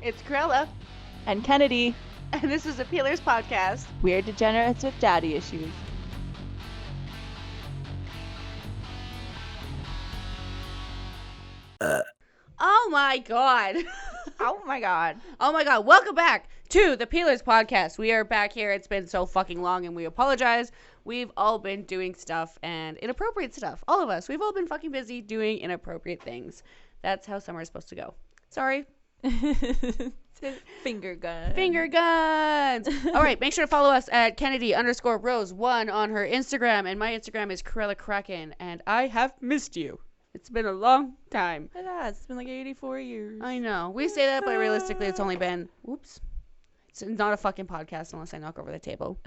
It's Kruella, And Kennedy. and this is a Peelerz podcast. We're degenerates with daddy issues. Oh my god. Oh my god. Oh my god. Welcome back to the Peelerz podcast. We are back here. It's been so fucking long and we apologize. We've all been doing stuff and inappropriate stuff. All of us. We've all been fucking busy doing inappropriate things. That's how summer is supposed to go. Sorry. Finger gun. Finger guns. All right, make sure to follow us at Kennedy_Rose1 on her Instagram, and my Instagram is Kruella Kraken, and I have missed you. It's been a long time. It has. It's been like 84 years. I know. We say that, but realistically, it's only been, oops. It's not a fucking podcast unless I knock over the table.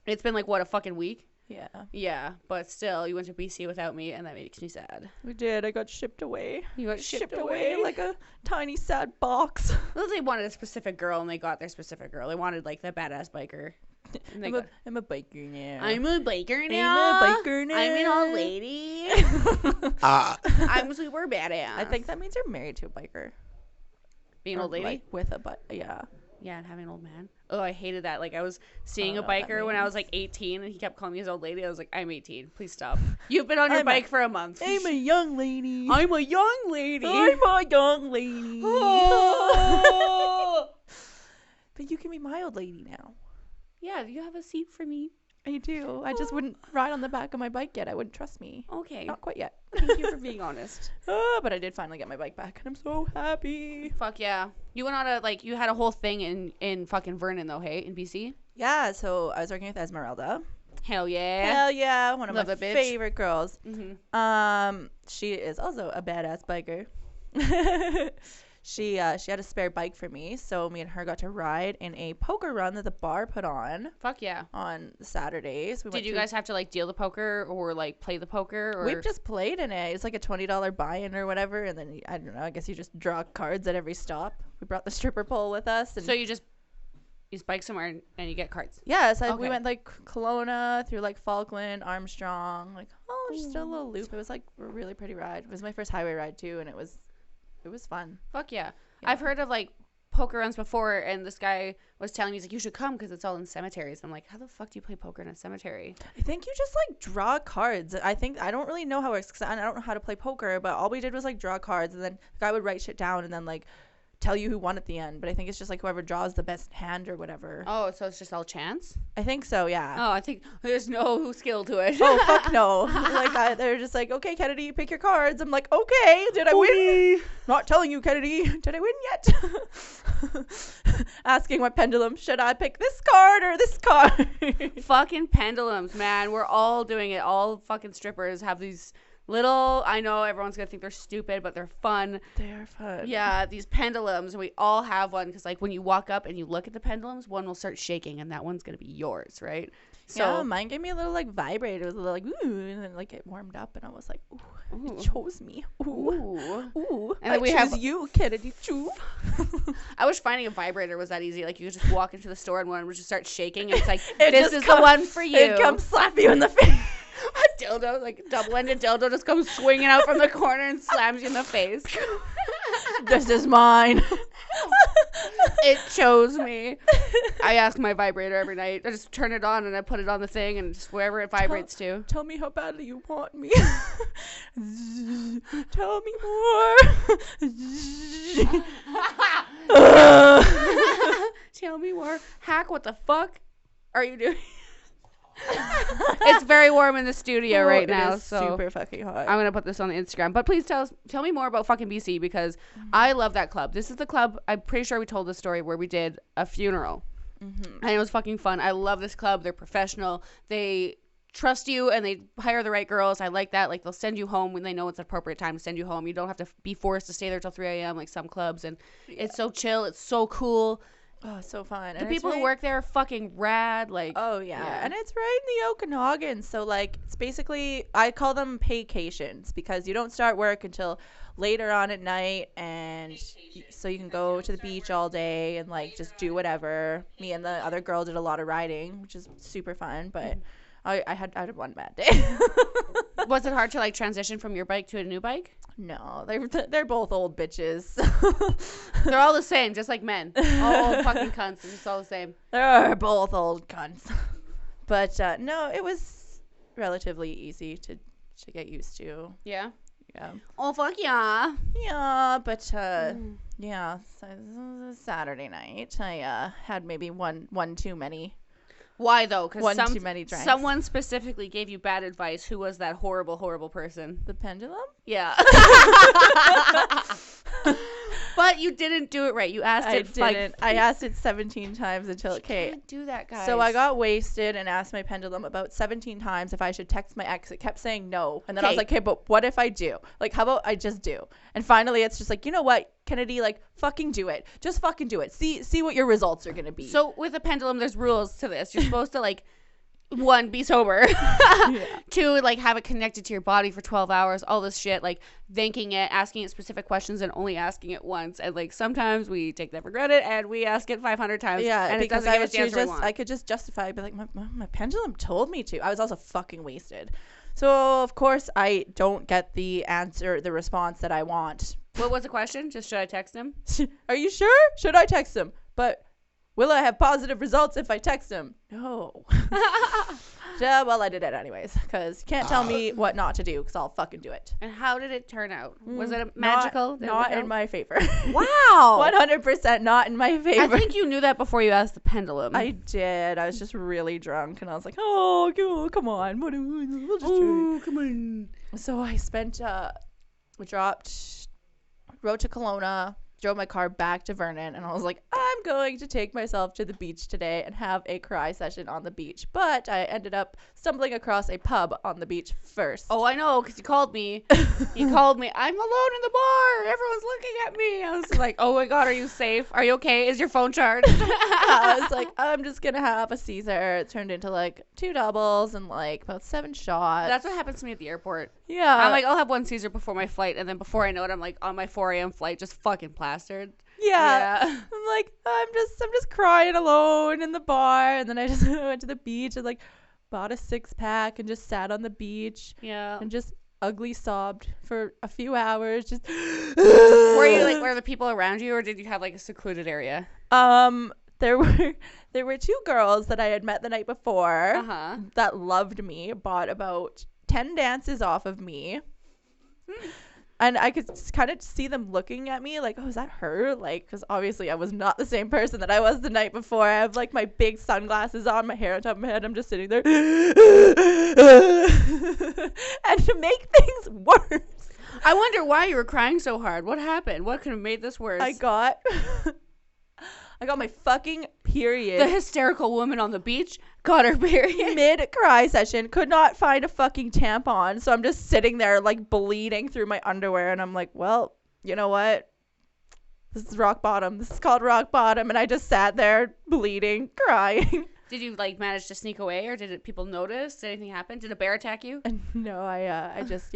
It's been like, what, a fucking week? Yeah. Yeah, but still, you went to BC without me, and that makes me sad. We did. I got shipped away. You got shipped away? like a tiny sad box. Well, they wanted a specific girl, and they got their specific girl. They wanted, like, the badass biker. I'm a biker now. I'm a biker now. I'm an old lady. I'm super badass. I think that means you're married to a biker. Being an old lady? Like, with a yeah. Yeah, and having an old man. Oh, I hated that. Like, I was seeing a know what that biker when I was like 18, and he kept calling me his old lady. I was like, I'm 18. Please stop. You've been on your bike for a month. I'm a young lady. I'm a young lady. I'm a young lady. Oh. But you can be my old lady now. Yeah, do you have a seat for me? I do. I just wouldn't ride on the back of my bike yet. I wouldn't trust me. Okay. Not quite yet. Thank you for being honest. But I did finally get my bike back, and I'm so happy. Fuck yeah. You went on you had a whole thing in fucking Vernon, though, hey? In BC? Yeah, so I was working with Esmeralda. Hell yeah. Hell yeah. One of Love my a bitch. favorite girls. Mm-hmm. She is also a badass biker. She had a spare bike for me, so me and her got to ride in a poker run that the bar put on Fuck yeah. on Saturdays. Did you guys have to, like, deal the poker or, like, play the poker? Or? We just played in it. It's like a $20 buy-in or whatever, and then, I don't know, I guess you just draw cards at every stop. We brought the stripper pole with us. And So you bike somewhere and you get cards? yeah, so Okay. we went, like, Kelowna through, like, Falkland, Armstrong, like, just a little loop. It was, like, a really pretty ride. It was my first highway ride, too, and it was fun. Fuck yeah. Yeah. I've heard of, like, poker runs before, and this guy was telling me, he's like, you should come because it's all in cemeteries. I'm like, how the fuck do you play poker in a cemetery? I think you just, like, draw cards. I don't really know how it works because I don't know how to play poker, but all we did was, like, draw cards, and then the guy would write shit down and then, like, tell you who won at the end. But I think it's just, like, whoever draws the best hand or whatever. Oh, so it's just all chance? I think so, yeah. Oh, I think there's no skill to it. Oh, fuck no. Like, they're just like, okay, Kennedy, pick your cards. I'm like, okay, did I win? Not telling you, Kennedy, did I win yet? Asking my pendulum, should I pick this card or this card? Fucking pendulums, man. We're all doing it. All fucking strippers have these little, I know everyone's gonna think they're stupid, but they're fun. They're fun. Yeah, these pendulums. We all have one because, like, when you walk up and you look at the pendulums, one will start shaking, and that one's gonna be yours, right? So yeah, mine gave me a little, like, vibrator. It was a little, like, ooh, and then, like, it warmed up, and I was like, ooh, it chose me. Ooh. Ooh. And then we have you, Kennedy, choo. I wish finding a vibrator was that easy. Like, you could just walk into the store and one would just start shaking, and it's like, this is the one for you. It comes slap you in the face. A dildo, like, double-ended dildo, just comes swinging out from the corner and slams you in the face. This is mine. It chose me. I ask my vibrator every night. I just turn it on and I put it on the thing and just wherever it vibrates to. Tell me how badly you want me. Tell me more. Tell me more. Hack, what the fuck are you doing? It's very warm in the studio right now, so super fucking hot. I'm gonna put this on the Instagram. But please tell me more about fucking BC because I love that club. This is the club. I'm pretty sure we told this story where we did a funeral, and it was fucking fun. I love this club. They're professional. They trust you and they hire the right girls. I like that. Like, they'll send you home when they know it's an appropriate time to send you home. You don't have to be forced to stay there till 3 a.m. like some clubs. And it's so chill. It's so cool. Oh, so fun. The people who work there are fucking rad. Like, oh yeah. And it's right in the Okanagan, so, like, it's basically, I call them paycations because you don't start work until later on at night, and so you can go to the beach all day and, like, just do whatever. Me and the other girl did a lot of riding, which is super fun, but I had one bad day. was it hard to, like, transition from your bike to a new bike? No, they're both old bitches. They're all the same, just like men. All old fucking cunts. It's just all the same. They're both old cunts. But no, it was relatively easy to get used to. Yeah. Yeah. Oh fuck yeah. Yeah, but yeah, so it was a Saturday night. I had maybe one too many. Why though? Because Too many drinks. someone specifically gave you bad advice. Who was that horrible, horrible person? The pendulum? Yeah. But you didn't do it right. You asked it. I didn't. I asked it 17 times until it came. Can't do that, guys. So I got wasted and asked my pendulum about 17 times if I should text my ex. It kept saying no. And then I was like, okay, but what if I do? Like, how about I just do? And finally, it's just like, you know what, Kennedy, like, fucking do it. Just fucking do it. See what your results are going to be. So with a pendulum, there's rules to this. You're supposed to, like, 1, be sober. 2, like, have it connected to your body for 12 hours. All this shit, like, thanking it, asking it specific questions, and only asking it once. And, like, sometimes we take that for granted, and we ask it 500 times. Yeah, and it because doesn't give us the answer we want. I could just justify, be like, my pendulum told me to. I was also fucking wasted. So, of course, I don't get the response that I want. What was the question? Just should I text him? Are you sure? Should I text him? But will I have positive results if I text him? No. Yeah, well, I did it anyways, because you can't tell me what not to do, because I'll fucking do it. And how did it turn out? Was it magical? Not in my favor. Wow. 100% not in my favor. I think you knew that before you asked the pendulum. I did. I was just really drunk, and I was like, oh, come on. We'll just oh, come on. So I rode to Kelowna, drove my car back to Vernon, and I was like, I'm going to take myself to the beach today and have a cry session on the beach. But I ended up stumbling across a pub on the beach first. Oh, I know, because you called me. You called me. I'm alone in the bar. Everyone's looking at me. I was like, oh my God, are you safe? Are you okay? Is your phone charged? I was like, I'm just going to have a Caesar. It turned into like 2 doubles and like about 7 shots. That's what happens to me at the airport. Yeah. I'm like, I'll have 1 Caesar before my flight. And then before I know it, I'm like on my 4 a.m. flight, just fucking plastered. Yeah. I'm like, I'm just crying alone in the bar. And then I just went to the beach and like bought a 6-pack and just sat on the beach. Yeah. And just ugly sobbed for a few hours. Just were the people around you, or did you have like a secluded area? There were 2 girls that I had met the night before that loved me, bought about 10 dances off of me. And I could kind of see them looking at me like, oh, is that her? Like, because obviously I was not the same person that I was the night before. I have like my big sunglasses on, my hair on top of my head. I'm just sitting there. And to make things worse, I wonder why you were crying so hard. What happened? What could have made this worse? I got my fucking period. The hysterical woman on the beach got her period. Mid-cry session. Could not find a fucking tampon. So I'm just sitting there like bleeding through my underwear. And I'm like, well, you know what? This is rock bottom. This is called rock bottom. And I just sat there bleeding, crying. Did you like manage to sneak away, or did people notice? Did anything happen? Did a bear attack you? No, I just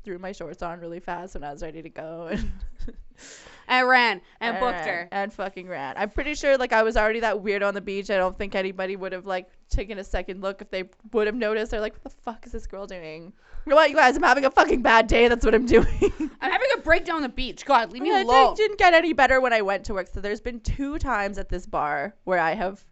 threw my shorts on really fast when I was ready to go. And I ran and booked her. And fucking ran. I'm pretty sure like I was already that weirdo on the beach. I don't think anybody would have like taken a second look if they would have noticed. They're like, what the fuck is this girl doing? You know what, you guys? I'm having a fucking bad day. That's what I'm doing. I'm having a breakdown on the beach. God, leave me alone. It didn't get any better when I went to work. So there's been 2 times at this bar where I have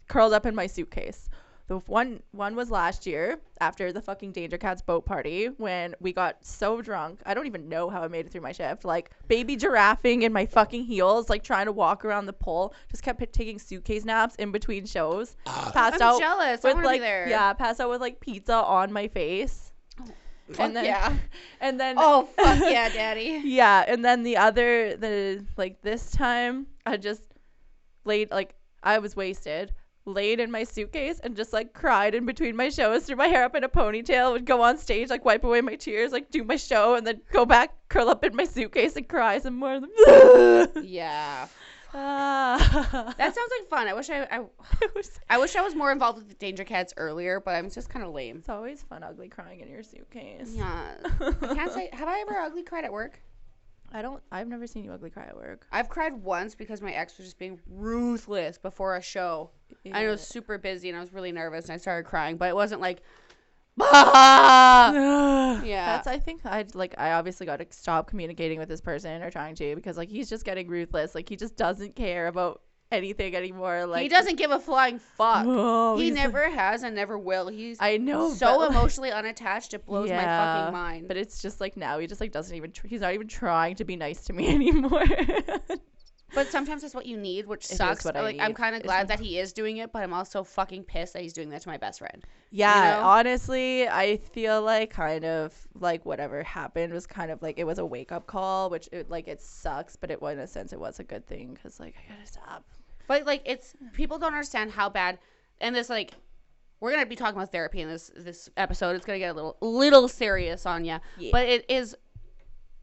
curled up in my suitcase. The one was last year after the fucking Danger Cats boat party when we got so drunk. I don't even know how I made it through my shift. Like baby giraffing in my fucking heels, like trying to walk around the pole. Just kept taking suitcase naps in between shows. Passed out. I'm jealous. With, I want to like, be there. Yeah, passed out with like pizza on my face. And then, yeah. And then. Oh fuck yeah, daddy. Yeah, and then this time I just laid I was wasted. Laid in my suitcase and just like cried in between my shows, threw my hair up in a ponytail, would go on stage, like wipe away my tears, like do my show, and then go back, curl up in my suitcase and cry some more. Yeah. That sounds like fun. I wish I wish I was more involved with the Danger Cats earlier, but I'm just kind of lame. It's always fun ugly crying in your suitcase. Yeah. I can't say, have I ever ugly cried at work? I've never seen you ugly cry at work. I've cried once because my ex was just being ruthless before a show. Yeah. I was super busy and I was really nervous and I started crying, but it wasn't like Yeah. I think I obviously got to stop communicating with this person or trying to, because like he's just getting ruthless. Like he just doesn't care about anything anymore. Like he doesn't give a flying fuck. Oh, He never has and never will. He's I know, so but, emotionally unattached. It blows my fucking mind. But it's just like now he just like doesn't even he's not even trying to be nice to me anymore. But sometimes that's what you need, which sucks. What I like need. I'm kind of glad that he is doing it, but I'm also fucking pissed that he's doing that to my best friend. Yeah, you know? honestly, I feel like kind of like whatever happened was kind of like it was a wake up call, which it sucks, but in a sense it was a good thing because like I gotta stop. But like it's people don't understand how bad, and this like we're gonna be talking about therapy in this episode. It's gonna get a little serious on you, but it is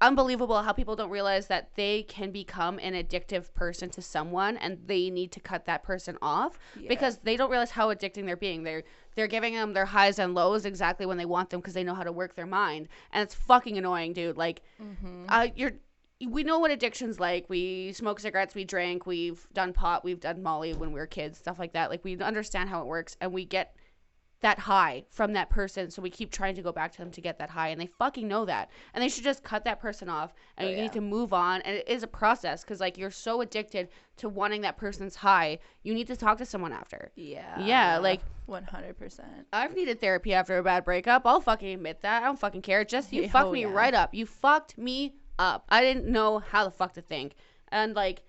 unbelievable how people don't realize that they can become an addictive person to someone and they need to cut that person off because they don't realize how addicting they're being. They're giving them their highs and lows exactly when they want them because they know how to work their mind, and it's fucking annoying, dude. Like we know what addiction's like. We smoke cigarettes, we drink, we've done pot, we've done Molly when we were kids, stuff like that. Like we understand how it works and we get that high from that person, so we keep trying to go back to them to get that high, and they fucking know that, and they should just cut that person off, and you need to move on. And it is a process because like you're so addicted to wanting that person's high, you need to talk to someone after. Like 100%. I've needed therapy after a bad breakup. I'll fucking admit that. I don't fucking care. Just you fucked me right up. You fucked me up. I didn't know how the fuck to think, and like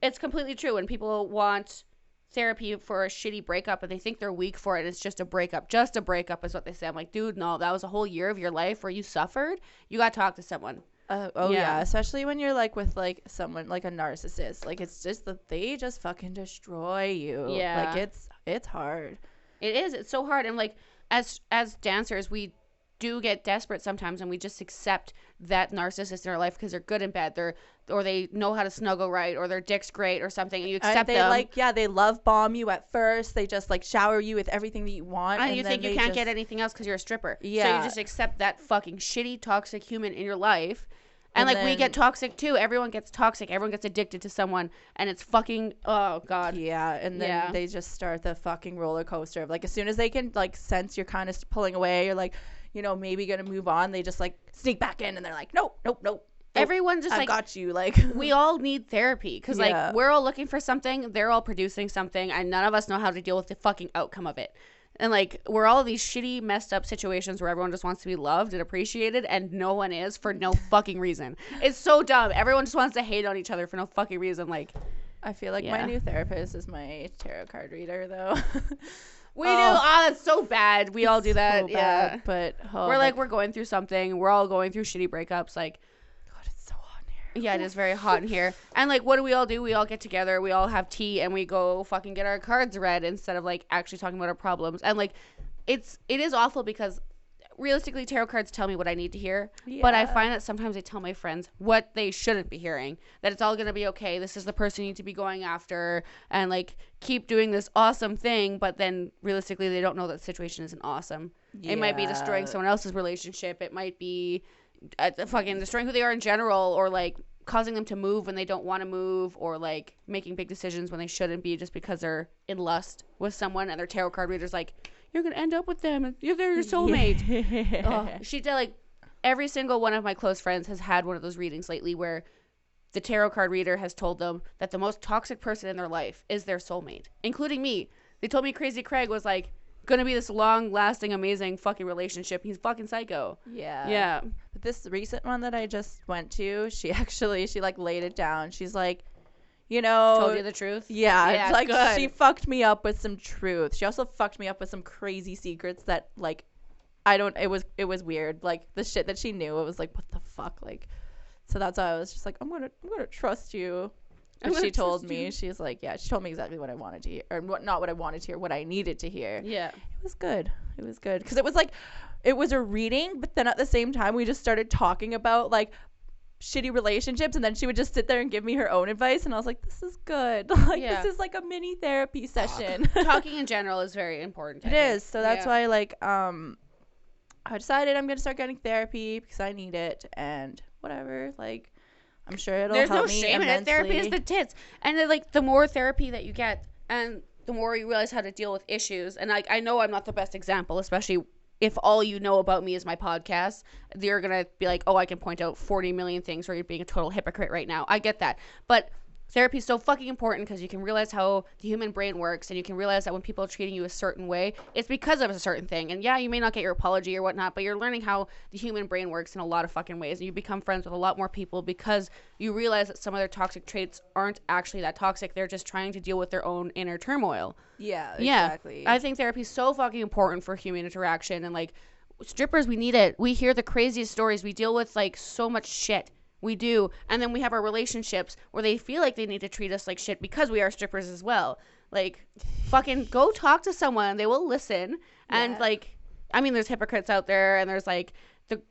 it's completely true when people want therapy for a shitty breakup and they think they're weak for it. It's just a breakup. Just a breakup is what they say. I'm like, dude, no, that was a whole year of your life where you suffered. You got to talk to someone. Especially when you're like with like someone like a narcissist. Like it's just that they just fucking destroy you. Like it's hard. It is. It's so hard. And like as dancers, we do get desperate sometimes and we just accept that narcissist in our life because they're good in bed, or they know how to snuggle right, or their dick's great or something, and you accept them. They love bomb you at first. They just like shower you with everything that you want, and you think you can't get anything else because you're a stripper. So you just accept that fucking shitty toxic human in your life. And like we get toxic too. Everyone gets toxic. Everyone gets addicted to someone, and it's fucking oh god. Yeah, and then they just start the fucking roller coaster of like as soon as they can like sense you're kind of pulling away, you're like, you know, maybe gonna move on. They just like sneak back in, and they're like, nope. Everyone just I like got you. Like we all need therapy because like we're all looking for something. They're all producing something, and none of us know how to deal with the fucking outcome of it. And like we're all these shitty, messed up situations where everyone just wants to be loved and appreciated, and no one is for no fucking reason. It's so dumb. Everyone just wants to hate on each other for no fucking reason. Like I feel like my new therapist is my tarot card reader, though. We do. Oh, that's so bad. We all do that. So bad, but we're going through something. We're all going through shitty breakups. Like, God, it's so hot in here. Yeah, it is very hot in here. And like, what do? We all get together. We all have tea, and we go fucking get our cards read instead of like actually talking about our problems. And like, it is awful because realistically, tarot cards tell me what I need to hear. Yeah. But I find that sometimes they tell my friends what they shouldn't be hearing. That it's all going to be okay. This is the person you need to be going after. And, like, keep doing this awesome thing. But then, realistically, they don't know that the situation isn't awesome. Yeah. It might be destroying someone else's relationship. It might be fucking destroying who they are in general. Or, like, causing them to move when they don't want to move. Or, like, making big decisions when they shouldn't be just because they're in lust with someone. And their tarot card reader's like, you're going to end up with them. They're your soulmate. Yeah. She did, like, every single one of my close friends has had one of those readings lately where the tarot card reader has told them that the most toxic person in their life is their soulmate, including me. They told me Crazy Craig was, like, going to be this long-lasting, amazing fucking relationship. He's fucking psycho. Yeah. Yeah. But this recent one that I just went to, she like, laid it down. She's like, you know, told you the truth. Yeah, it's like good. She fucked me up with some truth. She also fucked me up with some crazy secrets that like it was weird. Like the shit that she knew, it was like, what the fuck? Like, so that's why I was just like, I'm gonna trust you. But she told me, she's like, yeah, she told me exactly what I wanted to hear, or not what I wanted to hear, what I needed to hear. Yeah, it was good because it was like, it was a reading, but then at the same time we just started talking about like shitty relationships, and then she would just sit there and give me her own advice, and I was like, this is good. Like, this is like a mini therapy session. Talking in general is very important. It is. So that's why like I decided I'm gonna start getting therapy because I need it, and whatever, like I'm sure it'll help me. There's no shame in it. Therapy is the tits. And then, like, the more therapy that you get and the more you realize how to deal with issues, and like I know I'm not the best example, especially if all you know about me is my podcast, you're going to be like, oh, I can point out 40 million things where you're being a total hypocrite right now. I get that. But therapy is so fucking important because you can realize how the human brain works, and you can realize that when people are treating you a certain way, it's because of a certain thing. And yeah, you may not get your apology or whatnot, but you're learning how the human brain works in a lot of fucking ways. And you become friends with a lot more people because you realize that some of their toxic traits aren't actually that toxic. They're just trying to deal with their own inner turmoil. Yeah, exactly. I think therapy is so fucking important for human interaction. And like strippers, we need it. We hear the craziest stories. We deal with like so much shit. We do. And then we have our relationships where they feel like they need to treat us like shit because we are strippers as well. Like, fucking go talk to someone. They will listen. And, like, I mean, there's hypocrites out there, and there's, like, the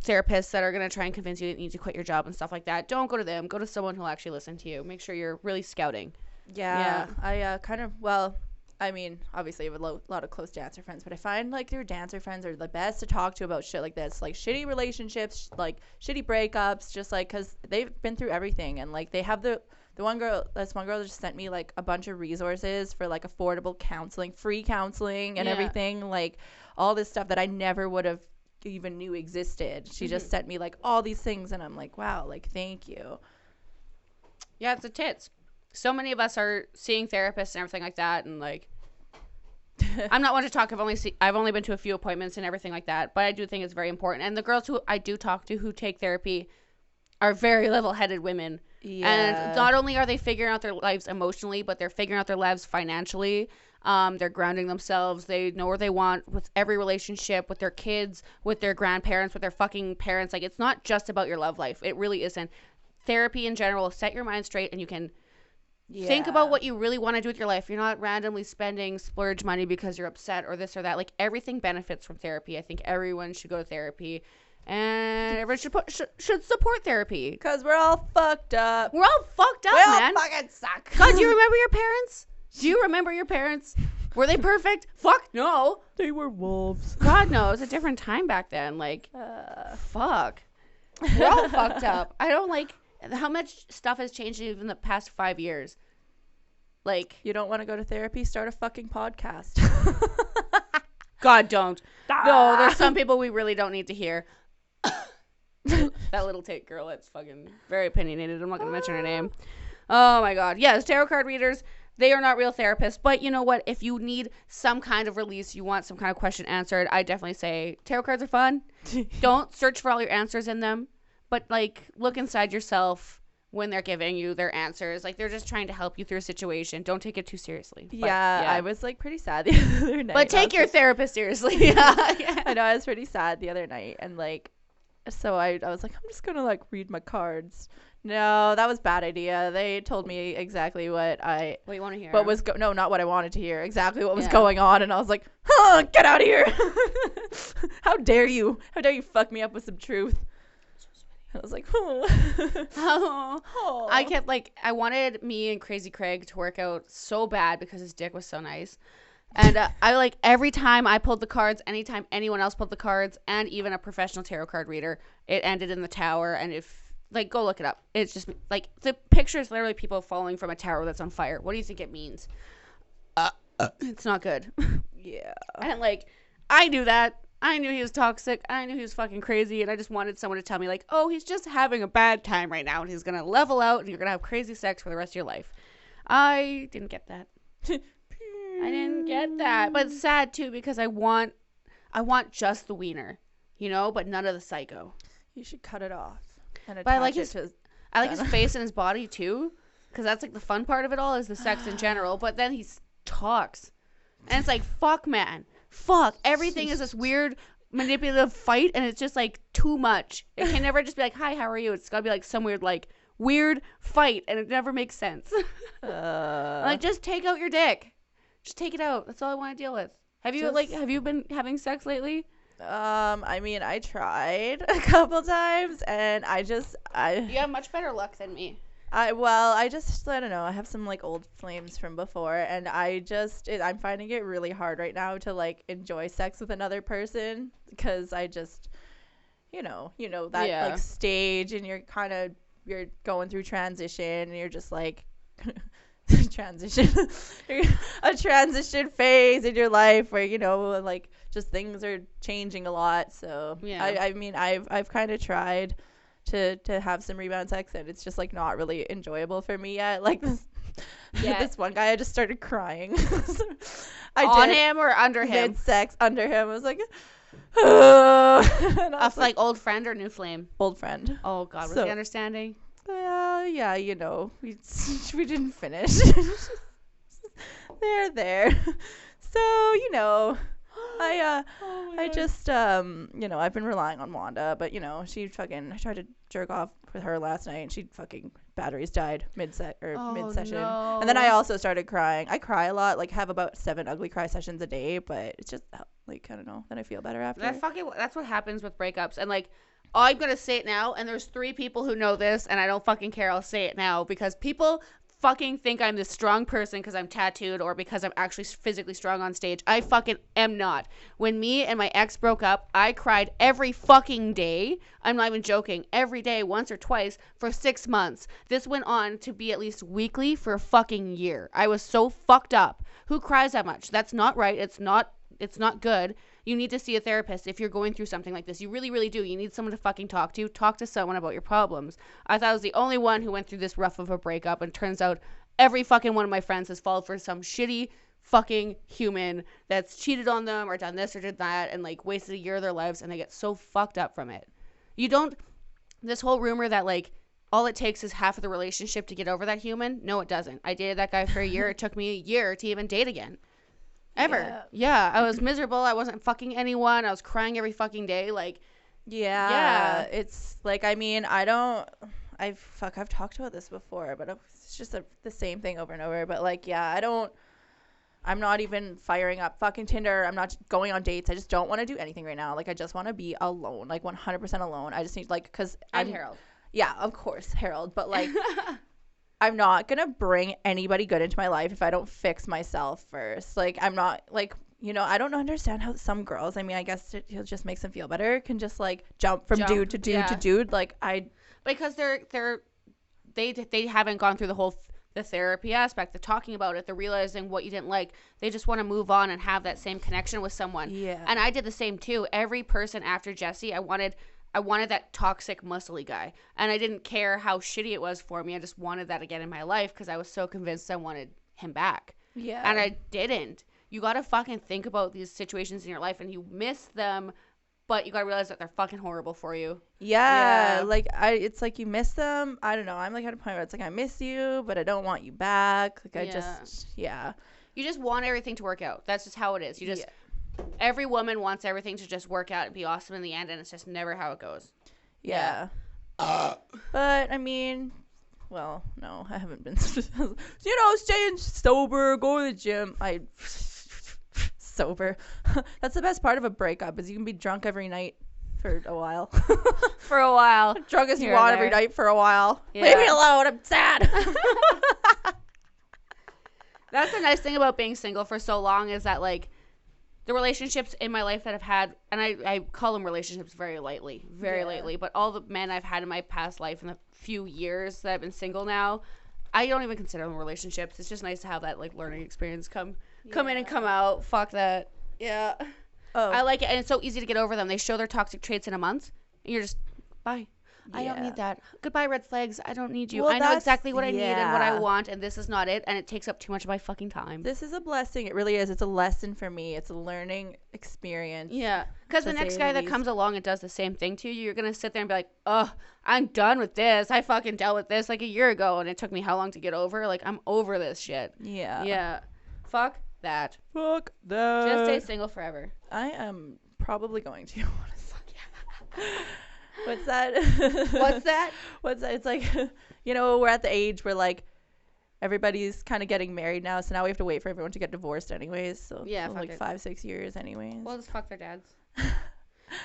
therapists that are going to try and convince you that you need to quit your job and stuff like that. Don't go to them. Go to someone who'll actually listen to you. Make sure you're really scouting. Yeah. I I mean, obviously I have a lot of close dancer friends, but I find like your dancer friends are the best to talk to about shit like this, like shitty relationships, like shitty breakups, just like because they've been through everything. And like they have this one girl just sent me like a bunch of resources for like affordable counseling, free counseling and everything, like all this stuff that I never would have even knew existed. She just sent me like all these things, and I'm like, wow, like thank you. Yeah, it's a tits. So many of us are seeing therapists and everything like that, and like I'm not one to talk. I've only been to a few appointments and everything like that, but I do think it's very important. And the girls who I do talk to who take therapy are very level-headed women. Yeah. And not only are they figuring out their lives emotionally, but they're figuring out their lives financially. They're grounding themselves. They know where they want with every relationship, with their kids, with their grandparents, with their fucking parents. Like, it's not just about your love life. It really isn't. Therapy in general will set your mind straight, and you can think about what you really want to do with your life. You're not randomly spending splurge money because you're upset or this or that. Like, everything benefits from therapy. I think everyone should go to therapy, and everyone should support therapy. Because we're all fucked up. We're all fucked up, man. We all fucking suck. God, do you remember your parents? Do you remember your parents? Were they perfect? Fuck no. They were wolves. God, no. It was a different time back then. Like, fuck. We're all fucked up. I don't like how much stuff has changed even the past 5 years. Like, you don't want to go to therapy? Start a fucking podcast. God, don't. No, there's some people we really don't need to hear. That little Tate girl, that's fucking very opinionated. I'm not going to mention her name. Oh, my God. Yes, tarot card readers, they are not real therapists. But you know what? If you need some kind of release, you want some kind of question answered, I definitely say tarot cards are fun. Don't search for all your answers in them. But, like, look inside yourself when they're giving you their answers. Like, they're just trying to help you through a situation. Don't take it too seriously. But, I was, like, pretty sad the other night. But take your therapist seriously. Yeah. I know, I was pretty sad the other night. And, like, so I was like, I'm just going to, like, read my cards. No, that was a bad idea. They told me exactly what you want to hear? No, not what I wanted to hear. Exactly what was going on. And I was like, get out of here. How dare you? How dare you fuck me up with some truth? I was like, I wanted me and Crazy Craig to work out so bad because his dick was so nice. And I like every time I pulled the cards, anytime anyone else pulled the cards, and even a professional tarot card reader, it ended in the tower. And if, like, go look it up. It's just, like, the picture is literally people falling from a tower that's on fire. What do you think it means? It's not good. Yeah. And, like, I knew that. I knew he was toxic. I knew he was fucking crazy. And I just wanted someone to tell me, like, oh, he's just having a bad time right now. And he's going to level out and you're going to have crazy sex for the rest of your life. I didn't get that. I didn't get that. But it's sad, too, because I want just the wiener, you know, but none of the psycho. You should cut it off. And but I like his face and his body, too. Because that's, like, the fun part of it all is the sex in general. But then he talks. And it's like, fuck, man. Fuck. Everything is this weird manipulative fight, and it's just like too much. It can never just be like, hi, how are you? It's gotta be like some weird fight, and it never makes sense. Like, just take out your dick. Just take it out. That's all I want to deal with. Have you been having sex lately? I mean, I tried a couple times, and you have much better luck than me. I don't know. I have some like old flames from before, and I'm finding it really hard right now to like enjoy sex with another person because I just, you know that like stage, and you're going through transition, and you're just like, transition a transition phase in your life where, you know, like just things are changing a lot. So Yeah. I mean I've kind of tried to have some rebound sex, and it's just like not really enjoyable for me yet. Like this one guy, I just started crying. On him or under him? Mid sex under him. I was like Off like old friend or new flame? Old friend. Oh God, was he understanding? Yeah, you know, we didn't finish. They're there. So, you know, I just you know, I've been relying on Wanda, but you know, I tried to jerk off with her last night, and she fucking batteries died mid-session. No. And then I also started crying. I cry a lot, like have about 7 ugly cry sessions a day, but it's just like, I don't know, then I feel better after. That's what happens with breakups. And like, I'm gonna say it now, and there's 3 people who know this, and I don't fucking care. I'll say it now because people fucking think I'm this strong person because I'm tattooed or because I'm actually physically strong on stage. I fucking am not. When me and my ex broke up, I cried every fucking day. I'm not even joking. Every day, once or twice, for 6 months. This went on to be at least weekly for a fucking year. I was so fucked up. Who cries that much? That's not right. It's not good. You need to see a therapist if you're going through something like this. You really, really do. You need someone to fucking talk to. Talk to someone about your problems. I thought I was the only one who went through this rough of a breakup, and turns out every fucking one of my friends has fallen for some shitty fucking human that's cheated on them or done this or did that and like wasted a year of their lives, and they get so fucked up from it. This whole rumor that like all it takes is half of the relationship to get over that human. No, it doesn't. I dated that guy for a year. It took me a year to even date again. Ever. Yeah, I was miserable. I wasn't fucking anyone. I was crying every fucking day. Like, yeah. It's like, I mean, I've talked about this before, but it's just the same thing over and over. But like, yeah, I'm not even firing up fucking Tinder. I'm not going on dates. I just don't want to do anything right now. Like, I just want to be alone, like 100% alone. I just need, like, because I'm Harold. Yeah, of course, Harold. But like, I'm not going to bring anybody good into my life if I don't fix myself first. Like, I'm not, like, you know, I don't understand how some girls, I mean, I guess it just makes them feel better, can just, like, jump from dude to dude to dude. Like, because they haven't gone through the therapy aspect, the talking about it, the realizing what you didn't like. They just want to move on and have that same connection with someone. Yeah. And I did the same, too. Every person after Jesse, I wanted that toxic, muscly guy. And I didn't care how shitty it was for me. I just wanted that again in my life because I was so convinced I wanted him back. Yeah. And I didn't. You got to fucking think about these situations in your life, and you miss them, but you got to realize that they're fucking horrible for you. Yeah. Like, it's like you miss them. I don't know. I'm like at a point where it's like, I miss you, but I don't want you back. Like, You just want everything to work out. That's just how it is. Every woman wants everything to just work out and be awesome in the end, and it's just never how it goes. Yeah. But, I mean, well, no, I haven't been, you know, staying sober, go to the gym. Sober. That's the best part of a breakup, is you can be drunk every night for a while. For a while. Drunk as you want every night for a while. Yeah. Leave me alone, I'm sad. That's the nice thing about being single for so long, is that, like, the relationships in my life that I've had, and I call them relationships very lightly, but all the men I've had in my past life in the few years that I've been single now, I don't even consider them relationships. It's just nice to have that, like, learning experience come in and come out. Fuck that. Yeah. Oh. I like it, and it's so easy to get over them. They show their toxic traits in a month, and you're just, bye. I don't need that. Goodbye, red flags. I don't need you. Well, I know exactly what I need and what I want, and this is not it, and it takes up too much of my fucking time. This is a blessing. It really is. It's a lesson for me. It's a learning experience. Yeah. Because the next guy that comes along and does the same thing to you, you're going to sit there and be like, oh, I'm done with this. I fucking dealt with this like a year ago, and it took me how long to get over? Like, I'm over this shit. Yeah. Yeah. Fuck that. Fuck that. Just stay single forever. I am probably going to. Fuck yeah. What's that? What's that? It's like, you know, we're at the age where, like, everybody's kind of getting married now, so now we have to wait for everyone to get divorced anyways. So yeah, like 5-6 years anyways. Well, just fuck their dads.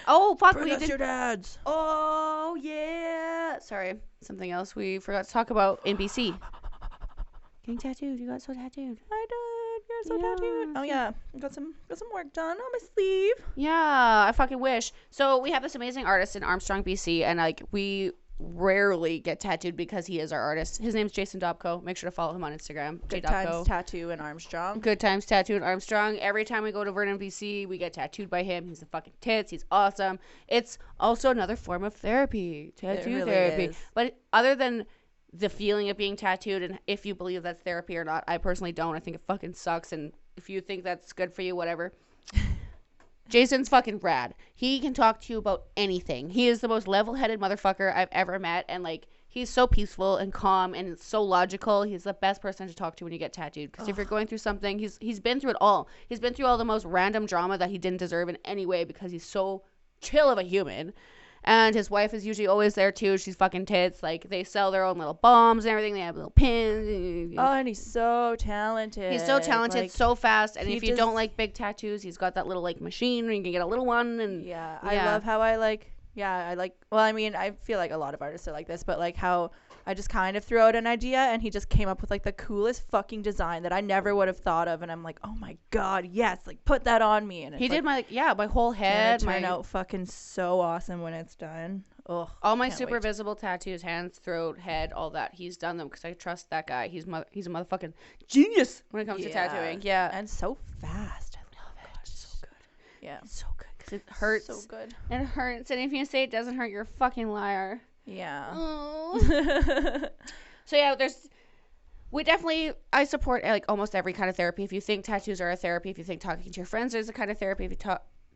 Oh, fuck. Bring us your dads. Oh, yeah. Sorry. Something else we forgot to talk about in BC. Getting tattooed. You got so tattooed. I did. You're so tattooed. Oh yeah, got some work done on my sleeve. Yeah, I fucking wish. So we have this amazing artist in Armstrong, BC, and like we rarely get tattooed because he is our artist. His name's Jason Dobko. Make sure to follow him on Instagram. Good J. Dobko. Times Tattoo in Armstrong. Good Times Tattoo in Armstrong. Every time we go to Vernon, BC, we get tattooed by him. He's the fucking tits. He's awesome. It's also another form of therapy. Tattoo really therapy. is. But other than the feeling of being tattooed, and if you believe that's therapy or not, I personally don't. I think it fucking sucks, and if you think that's good for you, whatever. Jason's fucking rad. He can talk to you about anything. He is the most level-headed motherfucker I've ever met, and like he's so peaceful and calm and so logical. He's the best person to talk to when you get tattooed, because if you're going through something, he's been through it all. He's been through all the most random drama that he didn't deserve in any way, because he's so chill of a human. And his wife is usually always there too. She's fucking tits. Like, they sell their own little bombs and everything. They have little pins. Oh, and he's so talented. He's so talented, like, so fast. And he if you just- don't like big tattoos, he's got that little like machine where you can get a little one. And Yeah, I love how I like. Well, I mean, I feel like a lot of artists are like this, but like how I just kind of threw out an idea and he just came up with like the coolest fucking design that I never would have thought of, and I'm like, oh my god, yes, like put that on me. And it's he did my whole head. turn out fucking so awesome when it's done. Ugh, all my can't super wait. visible tattoos, hands, throat, head, all that. He's done them because I trust that guy. He's a motherfucking genius when it comes to tattooing. Yeah, and so fast. I love it. So good. Yeah, It's so good because it hurts. so good. It hurts, and if you say it doesn't hurt, you're a fucking liar. Yeah. Oh. So yeah, I support like almost every kind of therapy. If you think tattoos are a therapy, if you think talking to your friends is a kind of therapy, if you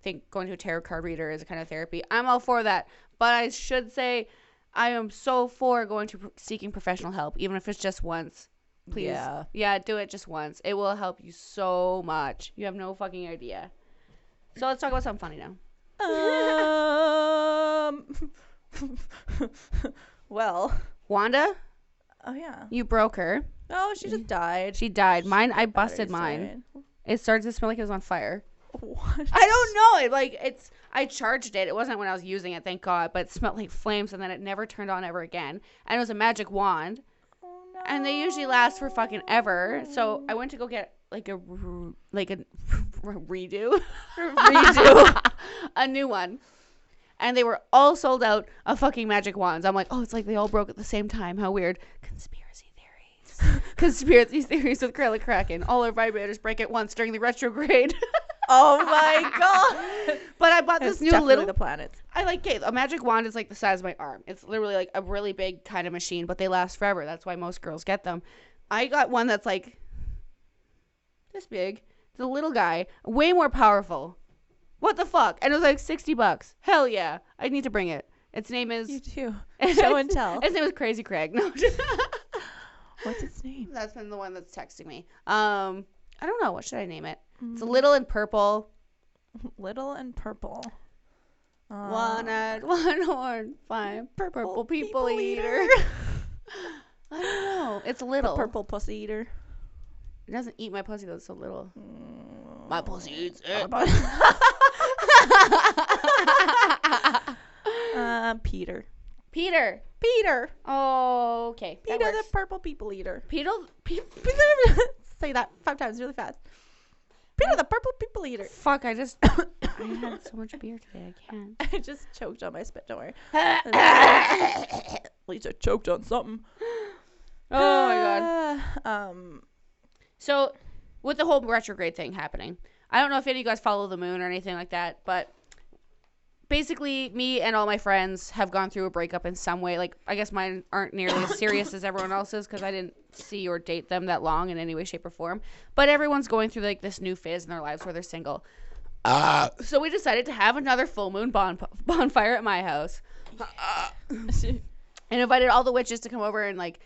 think going to a tarot card reader is a kind of therapy, I'm all for that. But I should say I am so for going to seeking professional help, even if it's just once. Please. Yeah, do it just once. It will help you so much. You have no fucking idea. So let's talk about something funny now. Well. Wanda, Oh yeah. you broke her. Oh, she just died. She died. Mine, I Battery busted mine. died. It started to smell like it was on fire. What? I don't know. I charged it. It wasn't when I was using it, thank God, but it smelled like flames, and then it never turned on ever again. And it was a magic wand, Oh, no. and they usually last for fucking ever. So I went to go get like a redo, a new one. And they were all sold out of fucking magic wands. I'm like, oh, it's like they all broke at the same time. How weird. Conspiracy theories. Conspiracy theories with Kruella Kraken. All our vibrators break at once during the retrograde. Oh my god. But I bought this It's new definitely little. the planets. I like a magic wand is like the size of my arm. It's literally like a really big kind of machine, but they last forever. That's why most girls get them. I got one that's like this big. It's a little guy, way more powerful. What the fuck? And it was like $60. Hell yeah. I need to bring it. Its name is You too. Show and tell. Its name is Crazy Craig. No. What's its name? That's been the one that's texting me. I don't know. What should I name it? It's a little and purple. Little and purple. One eyed, one horn, fine. Purple people eater. I don't know. It's little. Purple pussy eater. It doesn't eat my pussy though. It's so little. My pussy eats it. Peter. Peter. Peter. Oh, okay. That Peter the works. purple people eater. Peter. Say that 5 times really fast. Peter the purple people eater. Fuck! I had so much beer today. I can't. I just choked on my spit. Don't worry. At least I choked on something. Oh my god. Um. So, with the whole retrograde thing happening, I don't know if any of you guys follow the moon or anything like that, but basically, me and all my friends have gone through a breakup in some way. Like, I guess mine aren't nearly as serious as everyone else's because I didn't see or date them that long in any way, shape, or form. But everyone's going through like this new phase in their lives where they're single. So we decided to have another full moon bonfire at my house. And invited all the witches to come over and like,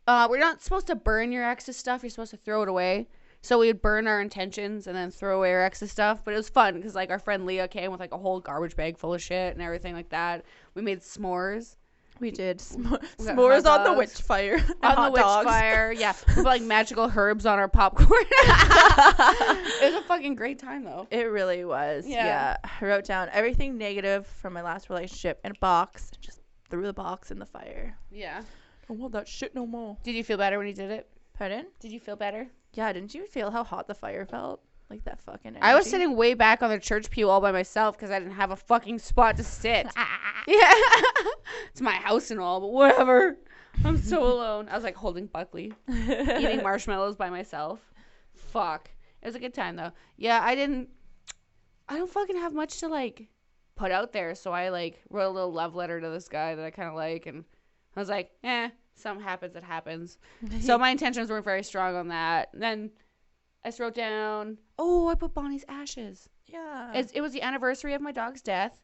we're not supposed to burn your ex's stuff. You're supposed to throw it away. So we would burn our intentions and then throw away our ex's stuff. But it was fun because like our friend Leah came with like a whole garbage bag full of shit and everything like that. We made s'mores. We did We got s'mores hot on the dogs. witch fire. On the witch fire. Yeah. We put like magical herbs on our popcorn. It was a fucking great time though. It really was. Yeah. Yeah. I wrote down everything negative from my last relationship in a box and just threw the box in the fire. Yeah. I don't want that shit no more. Did you feel better when you did it? Pardon? Did you feel better? Yeah, didn't you feel how hot the fire felt? Like that fucking energy? I was sitting way back on the church pew all by myself because I didn't have a fucking spot to sit. Yeah. It's my house and all, but whatever. I'm so alone. I was like holding Buckley, eating marshmallows by myself. Fuck. It was a good time though. Yeah, I don't fucking have much to like put out there, so I like wrote a little love letter to this guy that I kind of like, and I was like, something happens, it happens. So my intentions weren't very strong on that. And then I just wrote down, I put Bonnie's ashes. Yeah. It was the anniversary of my dog's death,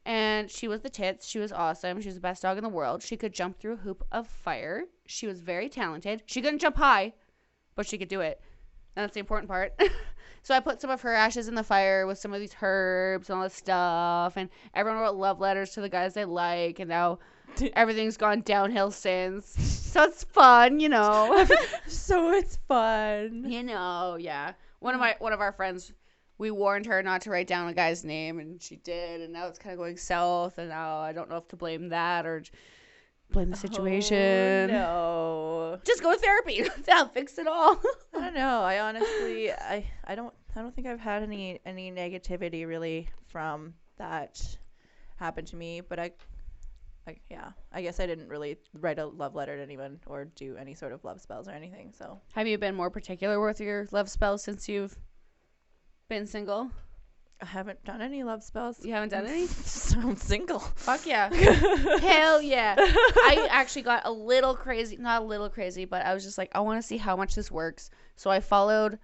and she was the tits. She was awesome. She was the best dog in the world. She could jump through a hoop of fire. She was very talented. She couldn't jump high, but she could do it. And that's the important part. So I put some of her ashes in the fire with some of these herbs and all this stuff, and everyone wrote love letters to the guys they like, and now everything's gone downhill since. So it's fun, So it's fun. Yeah. One of our friends, we warned her not to write down a guy's name, and she did, and now it's kind of going south, and now I don't know if to blame that or blame the situation. No. Just go to therapy. That'll fix it all. I don't know. I honestly, I don't think I've had any negativity really from that happened to me, but I guess I didn't really write a love letter to anyone or do any sort of love spells or anything. So have you been more particular with your love spells since you've been single? I haven't done any love spells. You haven't done any? I'm single. Fuck yeah. Hell yeah. I actually got a little crazy. Not a little crazy, but I was just like, I want to see how much this works. So I followed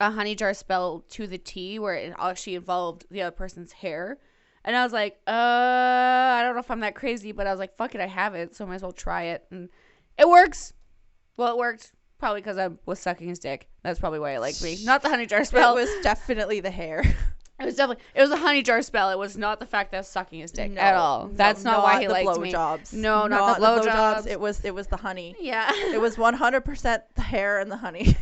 a honey jar spell to the T where it actually involved the other person's hair. And I was like, I don't know if I'm that crazy, but I was like, fuck it, I have it, so I might as well try it. And it works. Well, it worked probably because I was sucking his dick. That's probably why it liked me. Not the honey jar spell. It was definitely the hair. It was a honey jar spell. It was not the fact that I was sucking his dick at all. That's not why he liked me. No, not the blowjobs. It was the honey. Yeah. It was 100% the hair and the honey.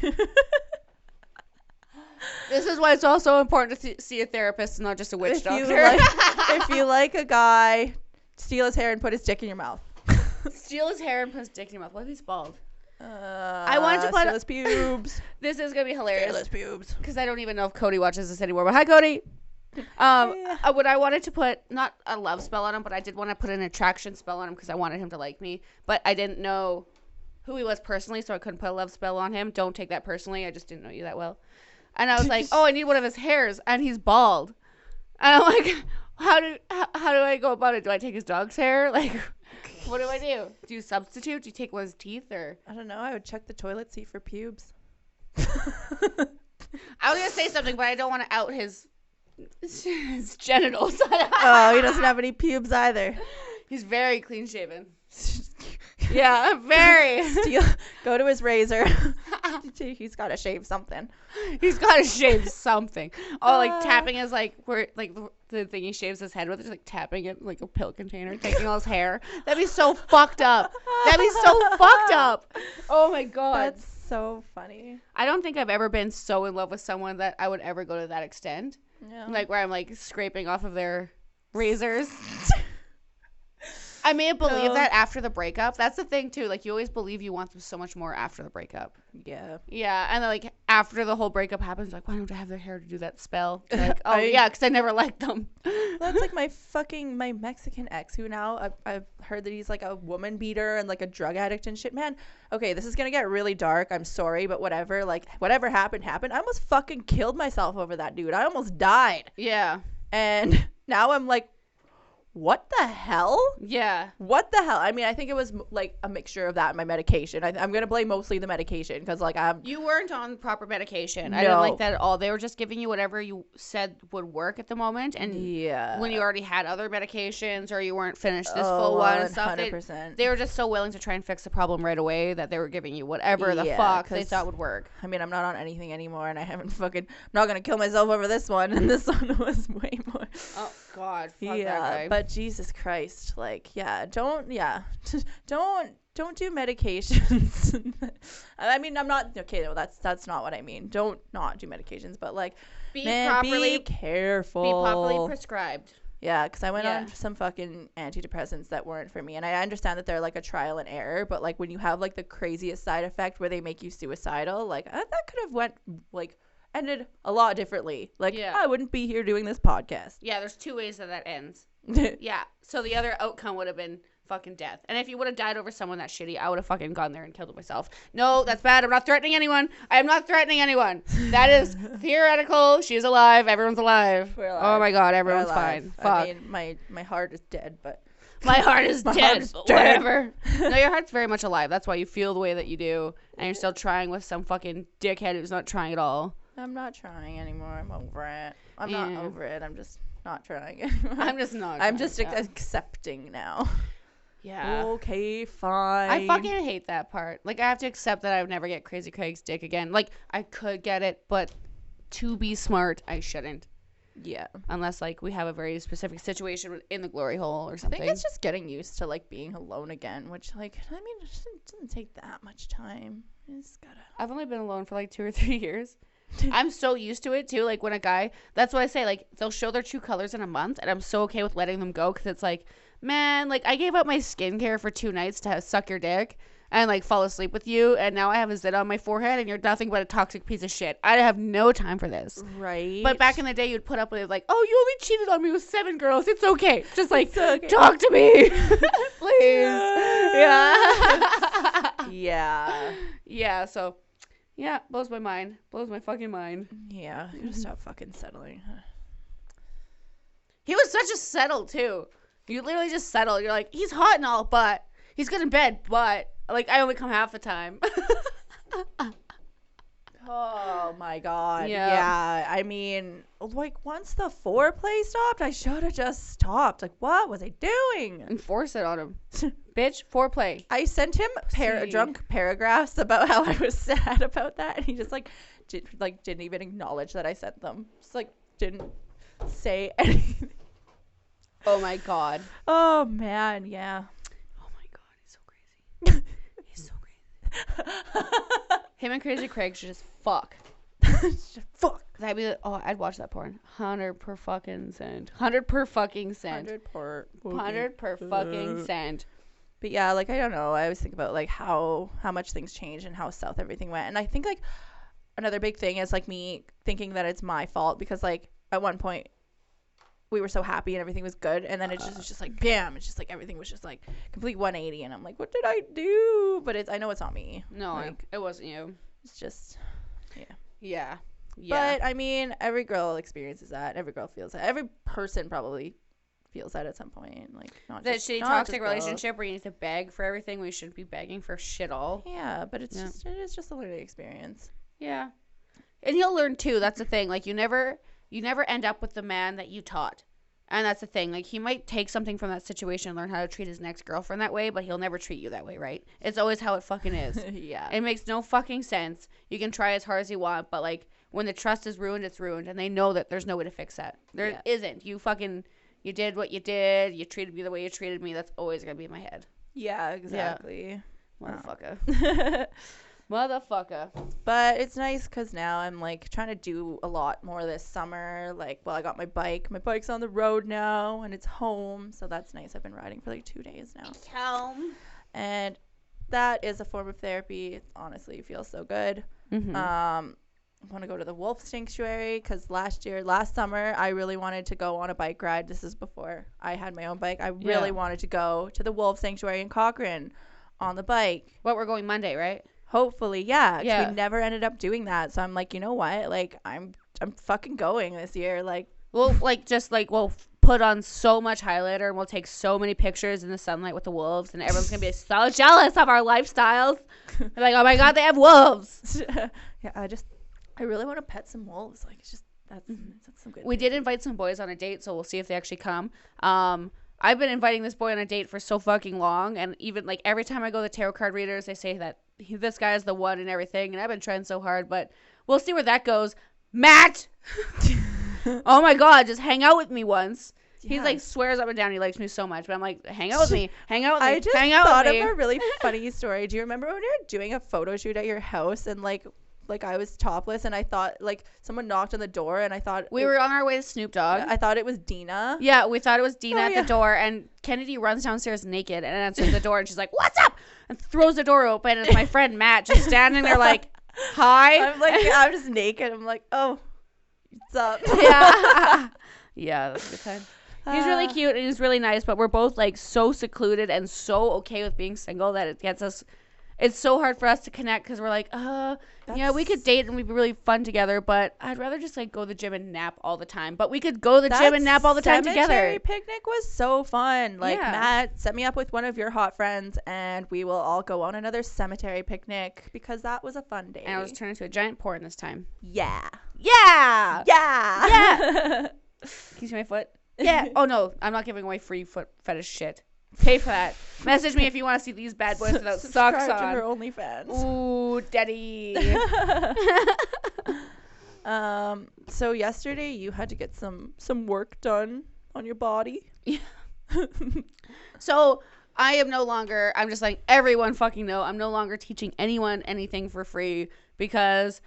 This is why it's also important to see a therapist and not just a witch doctor. If you like a guy, steal his hair and put his dick in your mouth. Steal his hair and put his dick in your mouth. What if he's bald? I wanted to put steal his pubes. This is gonna be hilarious. Steal his pubes. Because I don't even know if Cody watches this anymore. But hi, Cody. What I wanted to put, not a love spell on him, but I did want to put an attraction spell on him because I wanted him to like me. But I didn't know who he was personally, so I couldn't put a love spell on him. Don't take that personally. I just didn't know you that well. And I was like, I need one of his hairs, and he's bald. And I'm like, how do I go about it? Do I take his dog's hair? Like, what do I do? Do you substitute? Do you take one of his teeth, or? I don't know. I would check the toilet seat for pubes. I was gonna say something, but I don't want to out his genitals. Oh, he doesn't have any pubes either. He's very clean shaven. Yeah, very. Go to his razor. He's got to shave something. He's got to shave something. Oh, like tapping his where the thing he shaves his head with, just like tapping it like a pill container, taking all his hair. That'd be so fucked up. Oh my god. That's so funny. I don't think I've ever been so in love with someone that I would ever go to that extent. Yeah. Like where I'm like scraping off of their razors. I may have believed that after the breakup. That's the thing, too. Like, you always believe you want them so much more after the breakup. Yeah. Yeah, and then, like, after the whole breakup happens, like, why don't I have their hair to do that spell? Like, yeah, because I never liked them. That's like my Mexican ex, who now I've heard that he's, like, a woman beater and, like, a drug addict and shit. Man, okay, this is going to get really dark. I'm sorry, but whatever. Like, whatever happened. I almost fucking killed myself over that dude. I almost died. Yeah. And now I'm like, what the hell? Yeah. What the hell? I mean, I think it was like a mixture of that and my medication. I'm going to blame mostly the medication because like You weren't on proper medication. No. I didn't like that at all. They were just giving you whatever you said would work at the moment. And yeah, when you already had other medications or you weren't finished this full one and stuff, 100%. they were just so willing to try and fix the problem right away that they were giving you whatever the fuck they thought would work. I mean, I'm not on anything anymore and I'm not going to kill myself over this one. And this one was way more. Oh, God. Fuck yeah, that guy. But Jesus Christ, like, don't do medications. I mean, I'm not okay though. That's not what I mean. Don't not do medications, but like, be careful. Be properly prescribed. Yeah, because I went on some fucking antidepressants that weren't for me, and I understand that they're like a trial and error, but like when you have like the craziest side effect where they make you suicidal, like that could have ended a lot differently. Like, I wouldn't be here doing this podcast. Yeah, there's two ways that ends. Yeah. So the other outcome would have been fucking death. And if you would have died over someone that shitty, I would have fucking gone there and killed it myself. No, that's bad. I'm not threatening anyone. I am not threatening anyone. That is theoretical. She's alive. Everyone's alive. We're alive. Oh my God, everyone's fine. Fuck. I mean, my heart is dead, but my heart is dead. Heart is dead. Whatever. No, your heart's very much alive. That's why you feel the way that you do, and you're still trying with some fucking dickhead who's not trying at all. I'm not trying anymore. I'm over it. I'm not over it. I'm just not trying anymore. I'm just not. I'm just accepting now. Yeah. Okay, fine. I fucking hate that part. Like, I have to accept that I would never get Crazy Craig's dick again. Like, I could get it, but to be smart, I shouldn't. Yeah. Unless, like, we have a very specific situation in the glory hole or something. I think it's just getting used to, like, being alone again, which, like, I mean, it doesn't take that much time. You just gotta... I've only been alone for, like, 2 or 3 years. I'm so used to it, too. Like, when a guy... That's what I say. Like, they'll show their true colors in a month, and I'm so okay with letting them go because it's like... Man, like, I gave up my skincare for 2 nights to suck your dick and, like, fall asleep with you, and now I have a zit on my forehead, and you're nothing but a toxic piece of shit. I have no time for this. Right. But back in the day, you'd put up with it, like, oh, you only cheated on me with 7 girls. It's okay. Just, like, okay. Talk to me. Please. Yeah. Yeah. Yeah, so, yeah, blows my mind. Blows my fucking mind. Yeah. You gotta stop fucking settling. He was such a settle, too. You literally just settle. You're like, he's hot and all, but he's good in bed, but like I only come half the time. Oh my God. Yeah. I mean, like once the foreplay stopped, I should have just stopped. Like, what was I doing? Enforce it on him. Bitch, foreplay. I sent him drunk paragraphs about how I was sad about that, and he just didn't even acknowledge that I sent them. Just like didn't say anything. Oh my God. Oh man, yeah. Oh my God, he's so crazy. He's so crazy. Him and Crazy Craig should just fuck. Fuck. That'd be I'd watch that porn. 100 per fucking cent. 100 per fucking cent. 100 per fucking cent. But yeah, like I don't know. I always think about like how much things changed and how south everything went. And I think like another big thing is like me thinking that it's my fault because like at one point we were so happy and everything was good, and then it just was just like bam, it's just like everything was just like complete 180, and I'm like, what did I do? But I know it's not me. No, like, it wasn't you. It's just yeah. But I mean, every girl experiences that. Every girl feels that. Every person probably feels that at some point. Like not that just, shitty not toxic just girls. relationship where you need to beg for everything. We shouldn't be begging for shit all. Yeah, but it is just a learning experience. Yeah, and you'll learn too. That's the thing. Like you never end up with the man that you taught. And that's the thing. Like, he might take something from that situation and learn how to treat his next girlfriend that way, but he'll never treat you that way, right? It's always how it fucking is. Yeah. It makes no fucking sense. You can try as hard as you want, but, like, when the trust is ruined, it's ruined. And they know that there's no way to fix that. There isn't. You did what you did. You treated me the way you treated me. That's always going to be in my head. Yeah, exactly. Yeah. Motherfucker. Motherfucker. But it's nice because now I'm like trying to do a lot more this summer. Like, well, I got my bike. My bike's on the road now and it's home. So that's nice. I've been riding for like 2 days now. It's home. And that is a form of therapy. It honestly feels so good. Mm-hmm. I want to go to the wolf sanctuary because last summer, I really wanted to go on a bike ride. This is before I had my own bike. I really wanted to go to the wolf sanctuary in Cochrane on the bike. But we're going Monday, right? Hopefully, yeah. Yeah. We never ended up doing that. So I'm like, you know what? Like, I'm fucking going this year. Like, we'll we'll put on so much highlighter and we'll take so many pictures in the sunlight with the wolves, and everyone's gonna be so jealous of our lifestyles. They're like, oh my God, they have wolves. Yeah, I really want to pet some wolves. Like, it's just that's some good. We did invite some boys on a date, so we'll see if they actually come. I've been inviting this boy on a date for so fucking long, and even like every time I go to tarot card readers, they say that this guy is the one and everything, and I've been trying so hard, but we'll see where that goes. Matt! Oh my God, just hang out with me once. Yeah. He's like swears up and down he likes me so much, but I'm like, hang out with me. Hang out with me. I just hang out thought with of me. a really funny story. Do you remember when we were doing a photo shoot at your house and like I was topless and I thought like someone knocked on the door and I thought we were on our way to Snoop Dogg. I thought it was Dina. Yeah, we thought it was Dina at the door, and Kennedy runs downstairs naked and answers the door, and she's like, "What's up?" and throws the door open, and it's my friend Matt just standing there like, "Hi." I'm like, I'm just naked. I'm like, "Oh, what's up?" Yeah. Yeah, that's a good time. He's really cute and he's really nice, but we're both like so secluded and so okay with being single that it gets us. It's so hard for us to connect because we're like, yeah, we could date and we'd be really fun together, but I'd rather just like go to the gym and nap all the time. But we could go to the gym and nap all the time together. Cemetery picnic was so fun. Like, Matt set me up with one of your hot friends, and we will all go on another cemetery picnic because that was a fun day. And I was turned into a giant porn this time. Yeah. Yeah. Yeah. Yeah. Can you see my foot? Yeah. Oh no, I'm not giving away free foot fetish shit. Pay for that. Message me if you want to see these bad boys without socks on. Subscribe to her OnlyFans. Ooh, daddy. So yesterday you had to get some work done on your body. Yeah. So I am no longer. I'm just like everyone fucking know. I'm no longer teaching anyone anything for free because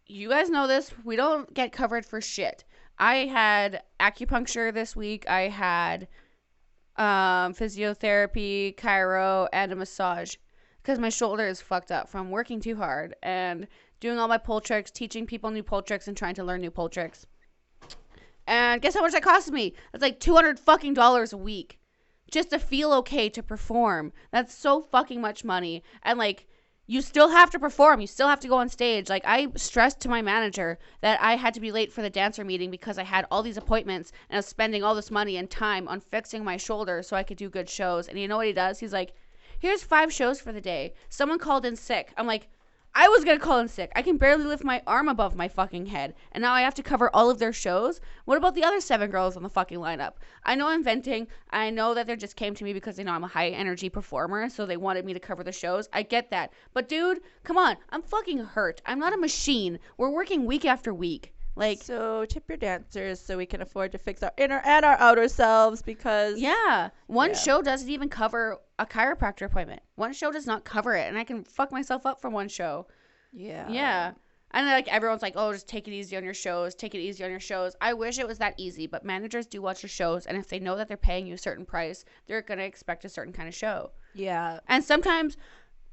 you guys know this. We don't get covered for shit. I had acupuncture this week. I had physiotherapy, chiro, and a massage because my shoulder is fucked up from working too hard and doing all my pole tricks, teaching people new pole tricks, and trying to learn new pole tricks. And guess how much that cost me? That's like $200 fucking a week just to feel okay to perform. That's so fucking much money. And like, you still have to perform. You still have to go on stage. Like, I stressed to my manager that I had to be late for the dancer meeting because I had all these appointments and I was spending all this money and time on fixing my shoulder so I could do good shows. And you know what he does? He's like, here's 5 shows for the day. Someone called in sick. I'm like, I was going to call in sick. I can barely lift my arm above my fucking head. And now I have to cover all of their shows? What about the other 7 girls on the fucking lineup? I know I'm venting. I know that they just came to me because they know I'm a high energy performer. So they wanted me to cover the shows. I get that. But dude, come on. I'm fucking hurt. I'm not a machine. We're working week after week. Like, so tip your dancers so we can afford to fix our inner and our outer selves because one show doesn't even cover a chiropractor appointment. One show does not cover it, and I can fuck myself up from one show. And like everyone's like, oh, just take it easy on your shows, I wish it was that easy, but managers do watch your shows, and if they know that they're paying you a certain price, they're gonna expect a certain kind of show. And sometimes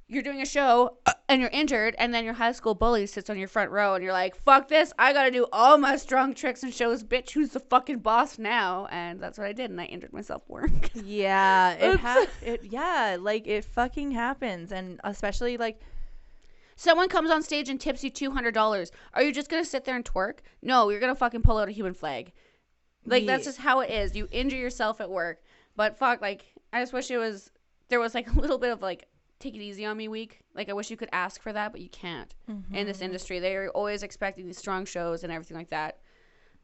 you're doing a show and you're injured, and then your high school bully sits on your front row and you're like, fuck this, I gotta do all my strong tricks and shows, bitch, who's the fucking boss now? And that's what I did, and I injured myself at work. It fucking happens. And especially like someone comes on stage and tips you $200. Are you just gonna sit there and twerk? No, you're gonna fucking pull out a human flag. Like, that's just how it is. You injure yourself at work. But fuck, like, I just wish there was like a little bit of like, take it easy on me week. Like, I wish you could ask for that, but you can't. In this industry. They're always expecting these strong shows and everything like that.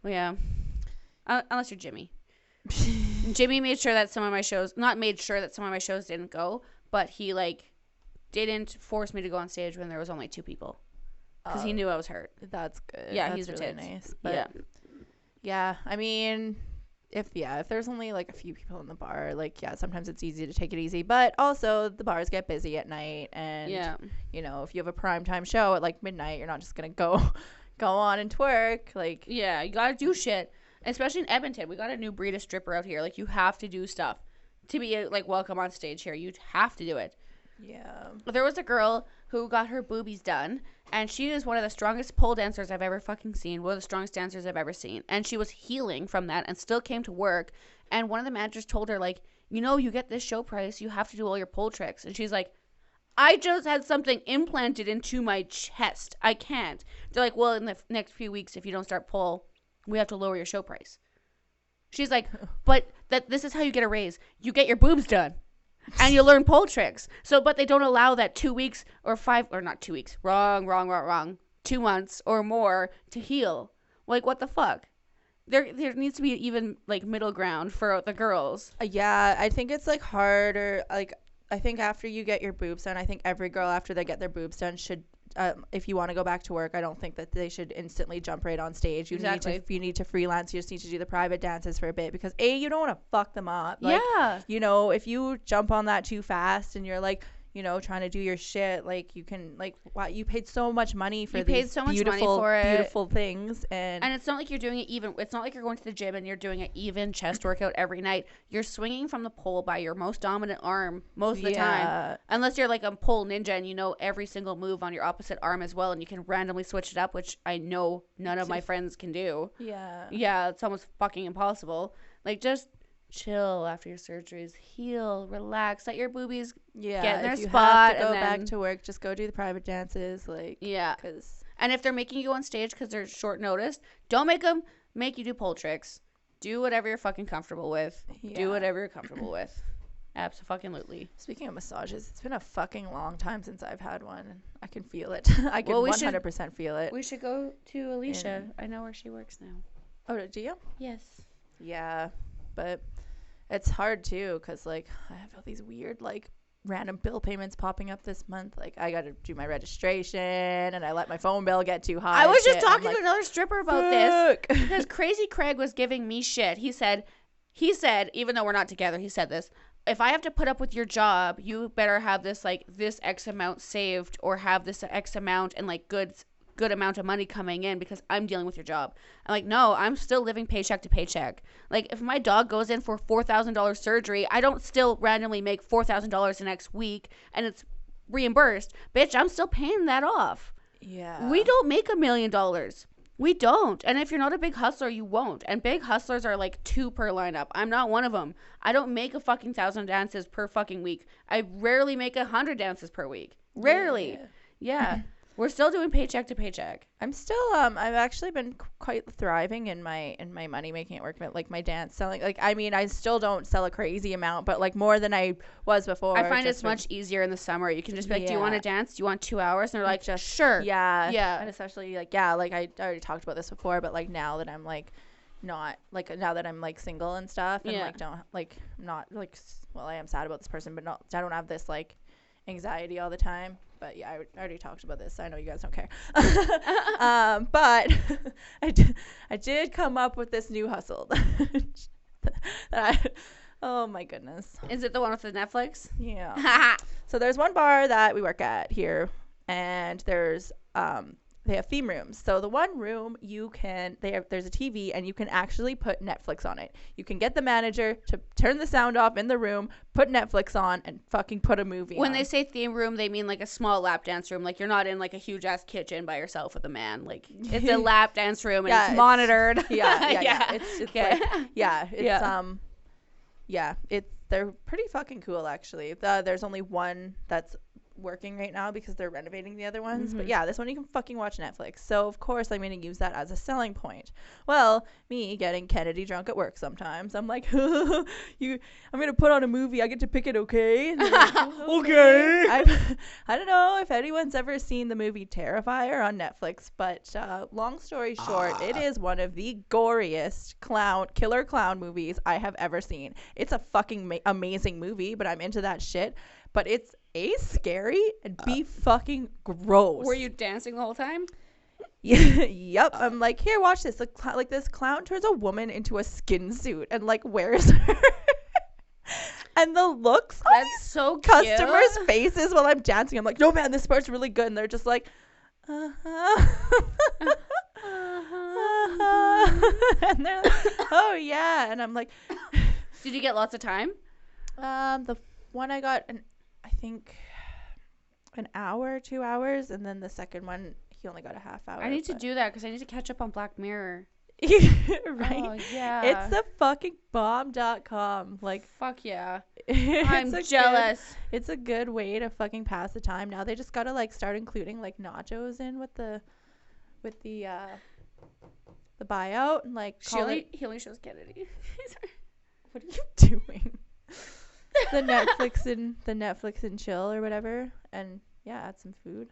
Well, yeah. Unless you're Jimmy. Jimmy made sure that some of my shows, not made sure that some of my shows didn't go, but he like didn't force me to go on stage when there was only 2 people. Because he knew I was hurt. That's good. Yeah, that's he's really a tits. nice. But yeah, I mean, if there's only like a few people in the bar, like, sometimes it's easy to take it easy, but also the bars get busy at night, and you know, if you have a primetime show at like midnight, you're not just gonna go on and twerk. Like, you gotta do shit. Especially in Edmonton, we got a new breed of stripper out here. Like, you have to do stuff to be like welcome on stage here. You have to do it. There was a girl who got her boobies done, and she is one of the strongest pole dancers I've ever fucking seen. One of the strongest dancers I've ever seen. And she was healing from that and still came to work. And one of the managers told her, like, you know, you get this show price, you have to do all your pole tricks. And she's like, I just had something implanted into my chest. I can't. They're like, well, in the next few weeks, if you don't start pole, we have to lower your show price. She's like, but this is how you get a raise. You get your boobs done. And you learn pole tricks. So, but they don't allow that 2 weeks or 5, or not 2 weeks. Wrong. 2 months or more to heal. Like, what the fuck? There needs to be even, like, middle ground for the girls. I think it's, like, harder. Like, I think after you get your boobs done, I think every girl after they get their boobs done should, if you want to go back to work, I don't think that they should instantly jump right on stage. You need to freelance. You just need to do the private dances for a bit because you don't want to fuck them up. Like, you know, if you jump on that too fast and you're like, trying to do your shit. Like, you can, like, wow, you paid so much money for You these paid so much money beautiful, for it. beautiful things. And it's not like you're doing it even. It's not like you're going to the gym and you're doing an even chest workout every night. You're swinging from the pole by your most dominant arm most of the time. Unless you're like a pole ninja and you know every single move on your opposite arm as well, and you can randomly switch it up, which I know none of my friends can do. Yeah, it's almost fucking impossible. Like, just chill after your surgeries, heal, relax, let your boobies get in their if you spot, have to go and then back to work, just go do the private dances, like, and if they're making you go on stage because they're short notice, don't make them make you do pole tricks. Do whatever you're fucking comfortable with. Do whatever you're comfortable with. Absolutely. Speaking of massages, it's been a fucking long time since I've had one. I can feel it. I can 100% feel it. We should go to Alicia. I know where she works now. Oh, do you? Yes. Yeah, but it's hard too, because, like, I have all these weird, like, random bill payments popping up this month. Like, I got to do my registration, and I let my phone bill get too high. I was just talking to another stripper about this, because Crazy Craig was giving me shit. He said, even though we're not together, he said this: if I have to put up with your job, you better have this, like, this X amount saved, or have this X amount and, like, good amount of money coming in, because I'm dealing with your job. I'm like, no, I'm still living paycheck to paycheck. Like, if my dog goes in for $4,000 surgery, I don't still randomly make $4,000 the next week and it's reimbursed. Bitch, I'm still paying that off. Yeah. We don't make $1 million. We don't. And if you're not a big hustler, you won't. And big hustlers are like 2 per lineup. I'm not one of them. I don't make a fucking 1,000 dances per fucking week. I rarely make 100 dances per week. Rarely. Yeah. We're still doing paycheck to paycheck. I'm still I've actually been quite thriving in my money making at work, like my dance selling. Like, I mean, I still don't sell a crazy amount, but, like, more than I was before. I find it's much easier in the summer. You can just be like, do you want to dance? Do you want 2 hours? And they're like, just sure. Yeah. And especially, like, like, I already talked about this before, but, like, now that I'm, like, not, like, now that I'm, like, single and stuff, and like, don't, like, not, like, well, I am sad about this person, but I don't have this, like, anxiety all the time. But yeah, I already talked about this, so I know you guys don't care. But I did come up with this new hustle oh my goodness. Is it the one with the Netflix? Yeah. So there's one bar that we work at here, and there's they have theme rooms. So the one room, there's a TV, and you can actually put Netflix on it. You can get the manager to turn the sound off in the room, put Netflix on, and fucking put a movie on. When they say theme room, they mean like a small lap dance room. Like, you're not in like a huge ass kitchen by yourself with a man. Like, it's a lap dance room, and it's monitored. Yeah. It's like, they're pretty fucking cool, actually. There's only one that's working right now because they're renovating the other ones, but yeah, this one you can fucking watch Netflix. So of course I'm going to use that as a selling point. Well, me getting Kennedy drunk at work sometimes, I'm like, I'm going to put on a movie, I get to pick it, okay? And like, okay. I don't know if anyone's ever seen the movie Terrifier on Netflix, but long story short, it is one of the goriest killer clown movies I have ever seen. It's a fucking amazing movie, but I'm into that shit. But it's A, scary, and B, fucking gross. Were you dancing the whole time? Yep. I'm like, here, watch this. Like this clown turns a woman into a skin suit and, like, wears her. And the looks on so customers' faces while I'm dancing, I'm like, no, man, this part's really good. And they're just like, uh-huh. And they're like, oh, yeah. And I'm like, did you get lots of time? The one I got, I think an hour, 2 hours, and then the second one he only got a half hour. I need to do that because I need to catch up on Black Mirror. Right? Oh, yeah. It's the fucking bomb.com. Like, fuck yeah. I'm jealous. It's a good way to fucking pass the time. Now they just gotta, like, start including, like, nachos in with the buyout, and, like, he only shows Kennedy. What are you doing? the Netflix and chill or whatever, and yeah, add some food.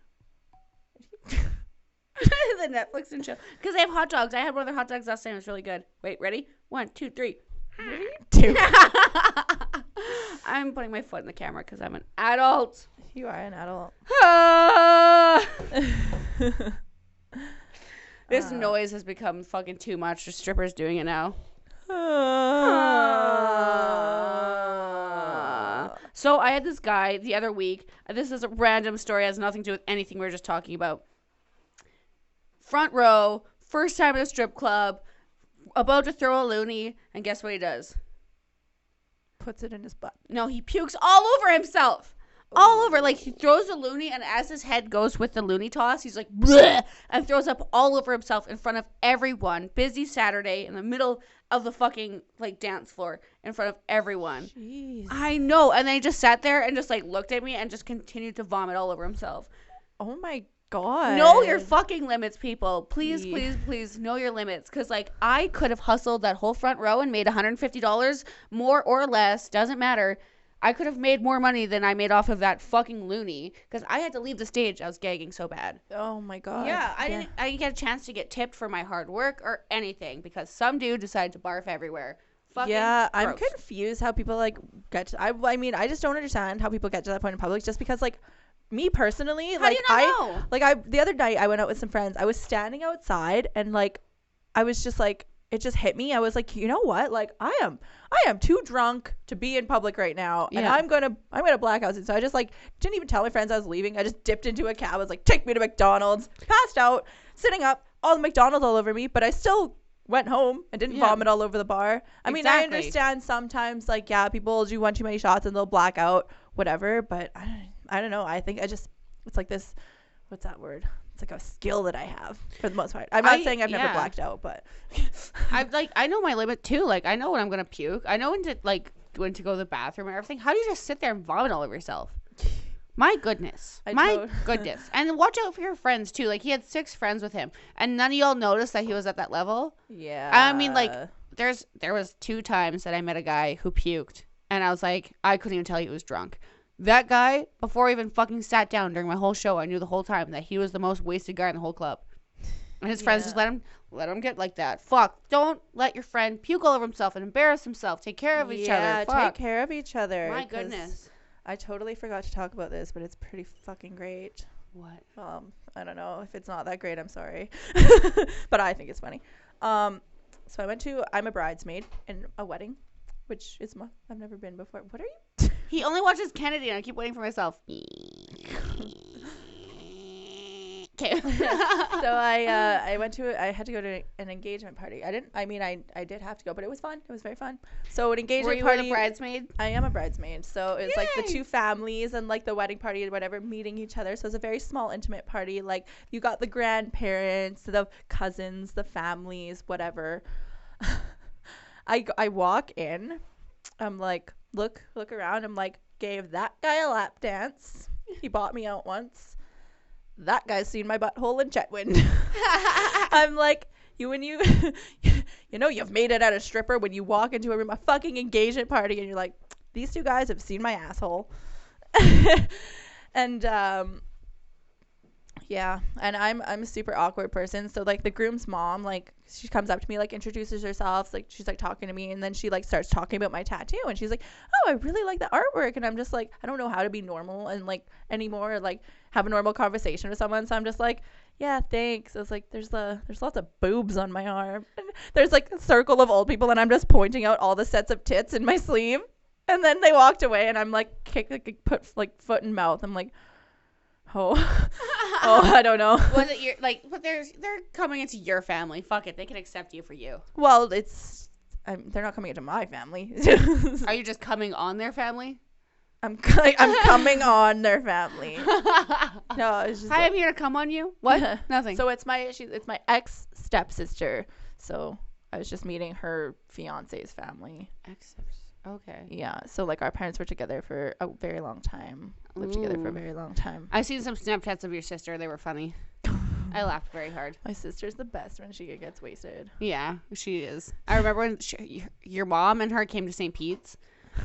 The Netflix and chill, because they have hot dogs. I had one of their hot dogs last time. It was really good. Wait, ready? 1, 2, 3. What are you doing? I'm putting my foot in the camera because I'm an adult. You are an adult. This noise has become fucking too much for strippers doing it now. So I had this guy the other week. This is a random story. It has nothing to do with anything we were just talking about. Front row, first time at a strip club, about to throw a loony, and guess what he does? Puts it in his butt. No, he pukes all over himself. All over. Like, he throws the loony, and as his head goes with the loony toss, he's like, bleh, and throws up all over himself in front of everyone. Busy Saturday, in the middle of the fucking, like, dance floor, in front of everyone. Jeez. I know. And then he just sat there and just, like, looked at me and just continued to vomit all over himself. Oh, my God. Know your fucking limits, people. Please, please, please know your limits. Because, like, I could have hustled that whole front row and made $150 more or less. Doesn't matter. I could have made more money than I made off of that fucking loony because I had to leave the stage. I was gagging so bad. Oh my God. Yeah, I didn't get a chance to get tipped for my hard work or anything because some dude decided to barf everywhere. Fucking yeah, gross. I'm confused how people like get to, I mean, I just don't understand how people get to that point in public just because like me personally, how like do you not know? the other night I went out with some friends. I was standing outside and like I was just like it just hit me. I was like, you know what? Like I am too drunk to be in public right now, and I'm gonna black out. So I just like didn't even tell my friends I was leaving. I just dipped into a cab. I was like, take me to McDonald's. Passed out, sitting up, all the McDonald's all over me, but I still went home and didn't vomit all over the bar. I mean, I understand sometimes like people do one too many shots and they'll black out, whatever. But I don't know. I think it's like this. What's that word? It's like a skill that I have for the most part. I'm not saying I've never blacked out, but I know my limit too. Like I know when I'm gonna puke. I know when to go to the bathroom and everything. How do you just sit there and vomit all over yourself? My goodness. Goodness. And watch out for your friends too. Like he had 6 friends with him, and none of y'all noticed that he was at that level. Yeah. I mean, like there was 2 times that I met a guy who puked, and I was like, I couldn't even tell he was drunk. That guy, before I even fucking sat down during my whole show, I knew the whole time that he was the most wasted guy in the whole club. And his friends just let him get like that. Fuck. Don't let your friend puke all over himself and embarrass himself. Take care of each other. Yeah, Fuck. take care of each other. My goodness. I totally forgot to talk about this, but it's pretty fucking great. What? I don't know. If it's not that great, I'm sorry. But I think it's funny. So I'm a bridesmaid in a wedding, which is I've never been before. What are you? He only watches Kennedy, and I keep waiting for myself. Okay. So I had to go to an engagement party. I did have to go, but it was fun. It was very fun. So an engagement party. Were you a bridesmaid? I am a bridesmaid. So it's like the 2 families and like the wedding party and whatever meeting each other. So it's a very small, intimate party. Like you got the grandparents, the cousins, the families, whatever. I walk in. I'm like, look around. I'm like, gave that guy a lap dance. He bought me out once. That guy's seen my butthole in Chetwynd. I'm like, when you know you've made it at a stripper when you walk into a fucking engagement party and you're like, these 2 guys have seen my asshole. And yeah, and I'm a super awkward person. So like the groom's mom, like she comes up to me, like introduces herself, like she's like talking to me, and then she like starts talking about my tattoo, and she's like, oh, I really like the artwork. And I'm just like, I don't know how to be normal and like anymore, or, like have a normal conversation with someone. So I'm just like, yeah, thanks. I was like, there's lots of boobs on my arm, and there's like a circle of old people, and I'm just pointing out all the sets of tits in my sleeve. And then they walked away, and I'm like, put like foot in mouth. I'm like, oh, I don't know. Was it your but they're coming into your family. Fuck it, they can accept you for you. Well, they're not coming into my family. Are you just coming on their family? I'm coming on their family. No, it's just. Hi, I'm here to come on you. What? Nothing. So it's my ex stepsister. So I was just meeting her fiance's family. Okay. Yeah. So like our parents were together for a very long time. Lived together for a very long time. I've seen some Snapchats of your sister. They were funny. I laughed very hard. My sister's the best when she gets wasted. Yeah, she is. I remember when your mom and her came to St. Pete's.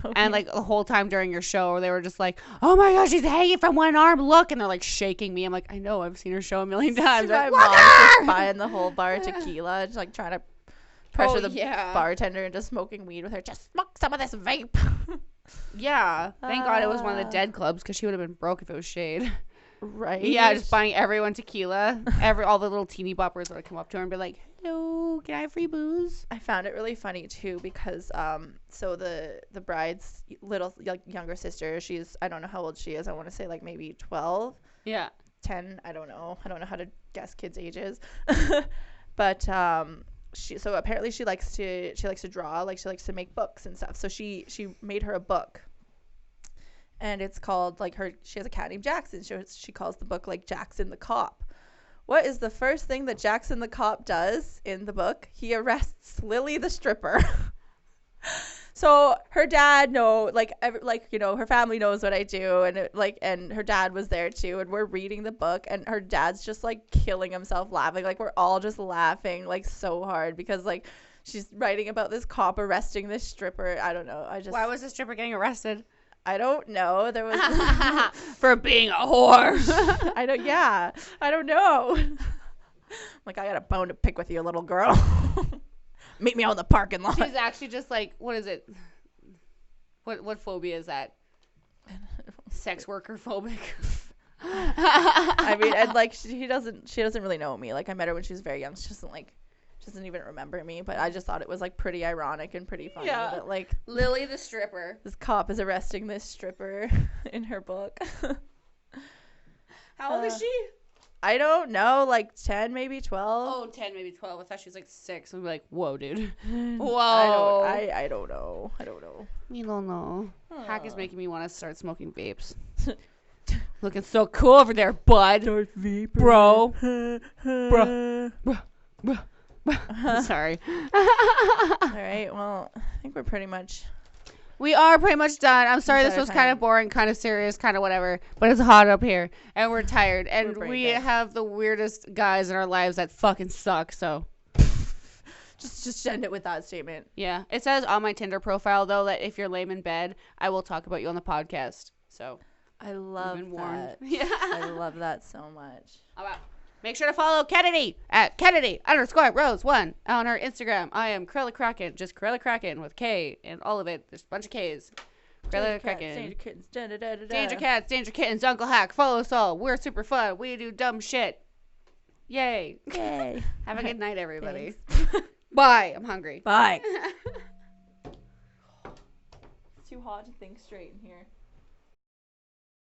Okay. And like the whole time during your show, they were just like, "Oh my gosh, she's hanging from one arm. Look!" And they're like shaking me. I'm like, I know, I've seen her show a million times. My like, mom's just buying the whole bar tequila, just like trying to pressure the bartender into smoking weed with her. Just smoke some of this vape. Yeah. Thank God it was one of the dead clubs because she would have been broke if it was Shade. Right. Yeah, just buying everyone tequila. All the little teeny boppers would come up to her and be like, "Hello." you. Can I have free booze? I found it really funny too because so the bride's little younger sister, I don't know how old she is. I want to say like maybe 12. Yeah. 10, I don't know how to guess kids' ages. But so apparently she likes to draw, like she likes to make books and stuff. So she made her a book. And it's called she has a cat named Jackson. She calls the book like Jackson the Cop. What is the first thing that Jackson the Cop does in the book? He arrests Lily the stripper. So her dad her family knows what I do, and and her dad was there too, and we're reading the book, and her dad's just like killing himself laughing. Like we're all just laughing like so hard because like she's writing about this cop arresting this stripper. I don't know. Why was the stripper getting arrested? I don't know. There was for being a whore. I don't know. Like, I got a bone to pick with you, little girl. Meet me out in the parking lot. She's actually just like, what is it? What phobia is that? Sex worker phobic. I mean, and like she doesn't really know me. Like I met her when she was very young. She doesn't even remember me. But I just thought it was like pretty ironic and pretty funny. Yeah. That like Lily the stripper. This cop is arresting this stripper in her book. How old is she? I don't know, like 10, maybe 12. Oh, 10, maybe 12. I thought she was like 6. I'm like, whoa, dude. Whoa. I don't know. We don't know. Hack is making me want to start smoking vapes. Looking so cool over there, bud. Bro. Bro. Sorry. All right, well, I think we're pretty much... We are pretty much done. I'm sorry this was kind of boring, kind of serious, kind of whatever. But it's hot up here, and we're tired. And we have the weirdest guys in our lives that fucking suck, so... Just end it with that statement. Yeah. It says on my Tinder profile, though, that if you're lame in bed, I will talk about you on the podcast. So... I love that. Yeah. I love that so much. All right. Make sure to follow Kennedy at Kennedy_Rose1 on her Instagram. I am Kruella Kraken, just Kruella Kraken with K and all of it. There's a bunch of K's. Kruella Kraken. Danger kittens. Danger cats, danger kittens, Uncle Hack. Follow us all. We're super fun. We do dumb shit. Yay. Yay. Have a good night, everybody. Bye. I'm hungry. Bye. It's too hot to think straight in here.